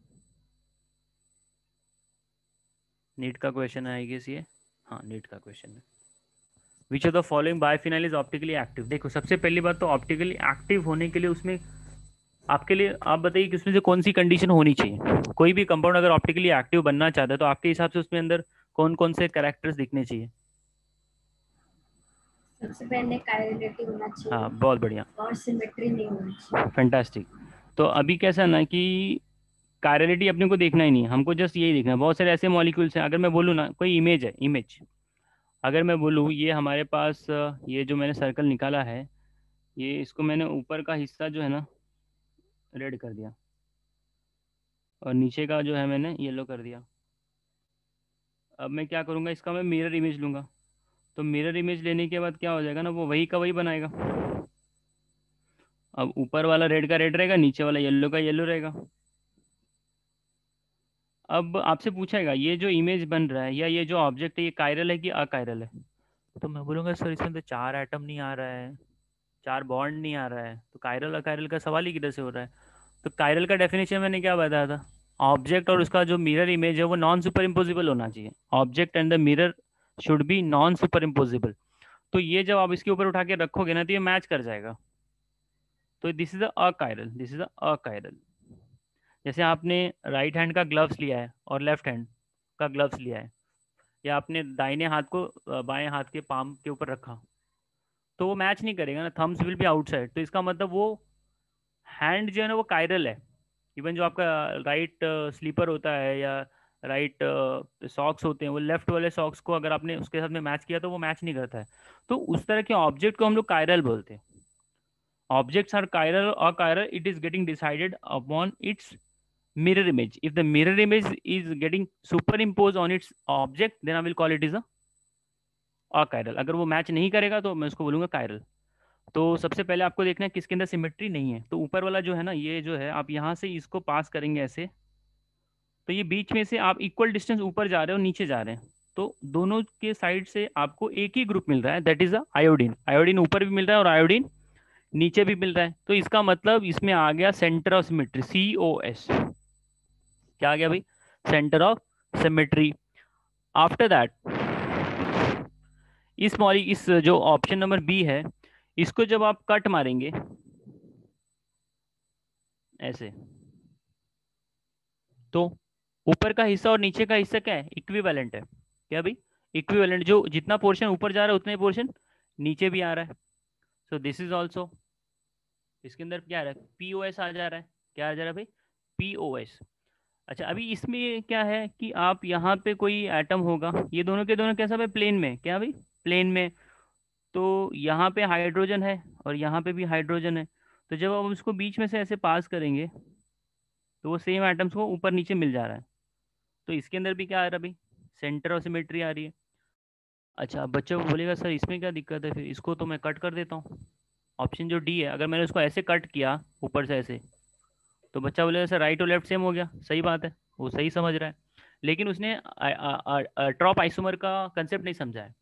नीट का क्वेश्चन है आई गेस ये, हाँ नीट का क्वेश्चन है। Which of the following biphenyl is optically active. देखो सबसे पहली बात तो ऑप्टिकली एक्टिव होने के लिए उसमें आपके लिए आप बताइए कि उसमें से कौन सी कंडीशन होनी चाहिए। कोई भी कंपाउंड अगर ऑप्टिकली एक्टिव बनना चाहता है तो आपके हिसाब से उसमें अंदर कौन कौन से कैरेक्टर्स दिखने चाहिए? सबसे पहले काइनेटिक होना चाहिए। हाँ बहुत बढ़िया, और सिमेट्री नहीं होनी चाहिए। फैंटास्टिक। तो अभी कैसा ना कि कायरलिटी अपने को देखना ही नहीं, हमको जस्ट यही देखना है। बहुत सारे ऐसे मॉलिक्यूल्स हैं, अगर मैं बोलूँ ना कोई इमेज है, इमेज अगर मैं बोलूँ ये हमारे पास ये जो मैंने सर्कल निकाला है, ये इसको मैंने ऊपर का हिस्सा जो है ना रेड कर दिया और नीचे का जो है मैंने येलो कर दिया। अब मैं क्या करूँगा, इसका मैं मिरर इमेज लूँगा। तो मिरर इमेज लेने के बाद क्या हो जाएगा ना, वो वही का वही बनाएगा। अब ऊपर वाला रेड का रेड रहेगा, नीचे वाला येलो का येलो रहेगा। अब आपसे पूछेगा ये जो इमेज बन रहा है या ये जो ऑब्जेक्ट है ये कायरल है कि अकायरल है। तो मैं बोलूँगा सर इसमें तो 4 एटम नहीं आ रहा है, 4 बॉन्ड नहीं आ रहा है, तो कायरल अकायरल का सवाल ही किधर से हो रहा है। तो कायरल का डेफिनेशन मैंने क्या बताया था, ऑब्जेक्ट और उसका जो मिरर इमेज है वो नॉन सुपर इम्पोजिबल होना चाहिए। Object and the mirror should be non super imposable. तो ये जब आप इसके ऊपर उठा के रखोगे ना तो ये मैच कर जाएगा। तो this is achiral, this is achiral. जैसे आपने राइट हैंड का ग्लव्स लिया है और लेफ्ट हैंड का ग्लव्स लिया है, या आपने दाहिने हाथ को बाएं हाथ के पाम के ऊपर रखा, तो वो मैच नहीं करेगा ना, थम्स विल बी आउटसाइड। तो इसका मतलब वो हैंड जो है ना वो कायरल है। इवन जो आपका राइट स्लीपर होता है या राइट सॉक्स होते हैं, वो लेफ्ट वाले सॉक्स को अगर आपने उसके साथ में मैच किया तो वो मैच नहीं करता है। तो उस तरह के ऑब्जेक्ट को हम लोग कायरल बोलते हैं। ऑब्जेक्ट्स आर कायरल और chiral, it is getting decided upon its mirror image. If the mirror image is getting superimposed on its object, then I will call it is a achiral. अगर वो match नहीं करेगा तो मैं उसको बोलूंगा chiral. तो सबसे पहले आपको देखना है किसके अंदर सिमेट्री नहीं है। तो ऊपर वाला जो है ना, ये जो है आप यहाँ से इसको पास करेंगे ऐसे, तो ये बीच में से आप इक्वल डिस्टेंस ऊपर जा रहे हो नीचे जा रहे हैं, तो दोनों के साइड से आपको एक ही ग्रुप मिल रहा है, that is a iodine. Iodine ऊपर भी मिल रहा है और आयोडीन नीचे भी मिल रहा है। तो इसका मतलब इसमें आ गया सेंटर ऑफ सिमेट्री, COS। क्या आ गया भाई? Centre of symmetry. After that इस जो ऑप्शन नंबर बी है, इसको जब आप कट मारेंगे ऐसे, तो ऊपर का हिस्सा और नीचे का हिस्सा क्या है? इक्विवेलेंट है। क्या भाई? इक्विवेलेंट। जो जितना पोर्शन ऊपर जा रहा है उतना ही पोर्शन नीचे भी आ रहा है। सो दिस इज ऑल्सो, इसके अंदर क्या आ रहा है? POS आ जा रहा है। क्या आ जा रहा है भाई? POS। अच्छा, अभी इसमें क्या है कि आप यहाँ पे कोई एटम होगा, ये दोनों के दोनों कैसा है? प्लेन में। क्या भाई? प्लेन में। तो यहाँ पे हाइड्रोजन है और यहाँ पे भी हाइड्रोजन है। तो जब आप इसको बीच में से ऐसे पास करेंगे तो वो सेम एटम्स को ऊपर नीचे मिल जा रहा है। तो इसके अंदर भी क्या आ रहा है भाई? सेंटर ऑफ सिमेट्री आ रही है। अच्छा, अब बच्चा को बोलेगा सर इसमें क्या दिक्कत है, फिर इसको तो मैं कट कर देता हूँ। ऑप्शन जो डी है, अगर मैंने उसको ऐसे कट किया ऊपर से ऐसे, तो बच्चा बोलेगा सर राइट और लेफ्ट सेम हो गया। सही बात है, वो सही समझ रहा है, लेकिन उसने एट्रॉप आइसोमर का कंसेप्ट नहीं समझा है।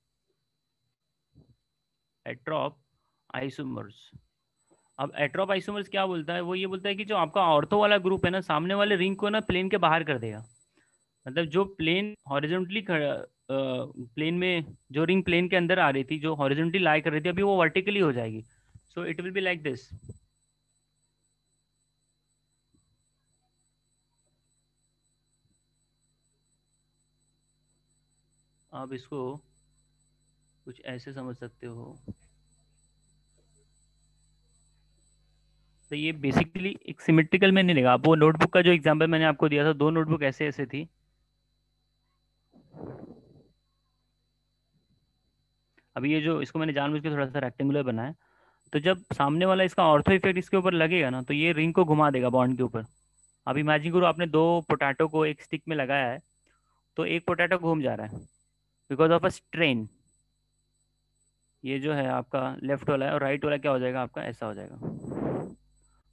एट्रॉप आइसोमर्स। अब एट्रॉप आइसोमर्स क्या बोलता है? वो ये बोलता है कि जो आपका ऑर्थो वाला ग्रुप है ना, सामने वाले रिंग को ना प्लेन के बाहर कर देगा। मतलब जो प्लेन हॉरिजॉन्टली प्लेन में, जो रिंग प्लेन के अंदर आ रही थी, जो हॉरिजॉन्टली लाई कर रही थी, अभी वो वर्टिकली हो जाएगी। सो it will be like this. आप इसको कुछ ऐसे समझ सकते हो। तो ये बेसिकली एक सिमेट्रिकल में नहीं लेगा। आप वो नोटबुक का जो एग्जांपल मैंने आपको दिया था, 2 नोटबुक ऐसे ऐसे थी। अभी ये जो इसको मैंने जानबूझ के थोड़ा सा रेक्टेंगुलर बनाया, तो जब सामने वाला इसका ऑर्थो इफेक्ट इसके ऊपर लगेगा ना, तो ये रिंग को घुमा देगा बॉन्ड के ऊपर। अब इमेजिन करो आपने 2 पोटैटो को एक स्टिक में लगाया है, तो एक पोटैटो घूम जा रहा है बिकॉज ऑफ अ स्ट्रेन। ये जो है आपका लेफ्ट वाला है और राइट वाला क्या हो जाएगा आपका? ऐसा हो जाएगा।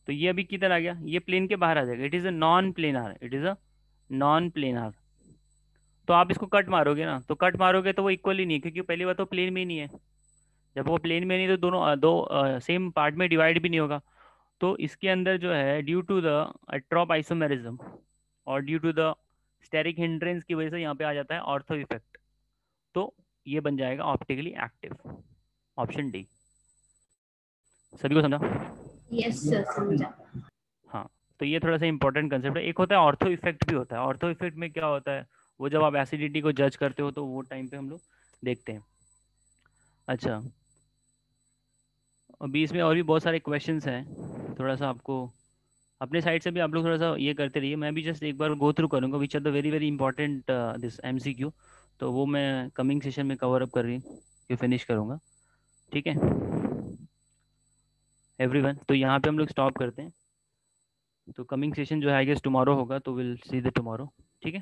तो ये अभी किधर आ गया? ये प्लेन के बाहर आ जाएगा। It is a non planar, it is a non planar. तो आप इसको कट मारोगे ना, तो कट मारोगे तो वो इक्वली नहीं है, क्योंकि पहली बात तो प्लेन में ही नहीं है। जब वो प्लेन में नहीं तो दोनों दो सेम पार्ट में डिवाइड भी नहीं होगा। तो इसके अंदर जो है, due to the atropisomerism और due to the steric hindrance की वजह से यहाँ पे आ जाता है ऑर्थो इफेक्ट। तो ये बन जाएगा ऑप्टिकली एक्टिव। Option D. सभी को समझा? यस सर, समझा। हाँ, तो ये थोड़ा सा इंपॉर्टेंट कंसेप्ट है। एक होता है ऑर्थो इफेक्ट भी होता है। ऑर्थो इफेक्ट में क्या होता है? वो जब आप एसिडिटी को जज करते हो तो वो टाइम पे हम लोग देखते हैं। अच्छा, अभी इसमें और भी बहुत सारे क्वेश्चंस हैं। थोड़ा सा आपको अपने साइड से भी आप लोग थोड़ा सा ये करते रहिए। मैं भी जस्ट एक बार गो थ्रू करूँगा which are the very very important this MCQ। तो वो मैं कमिंग सेशन में कवर अप कर रही ये फिनिश करूँगा। ठीक है एवरीवन, तो यहाँ पे हम लोग स्टॉप करते हैं। तो कमिंग सेशन जो है आई गेस टुमारो होगा, तो विल सी द टुमारो। ठीक है।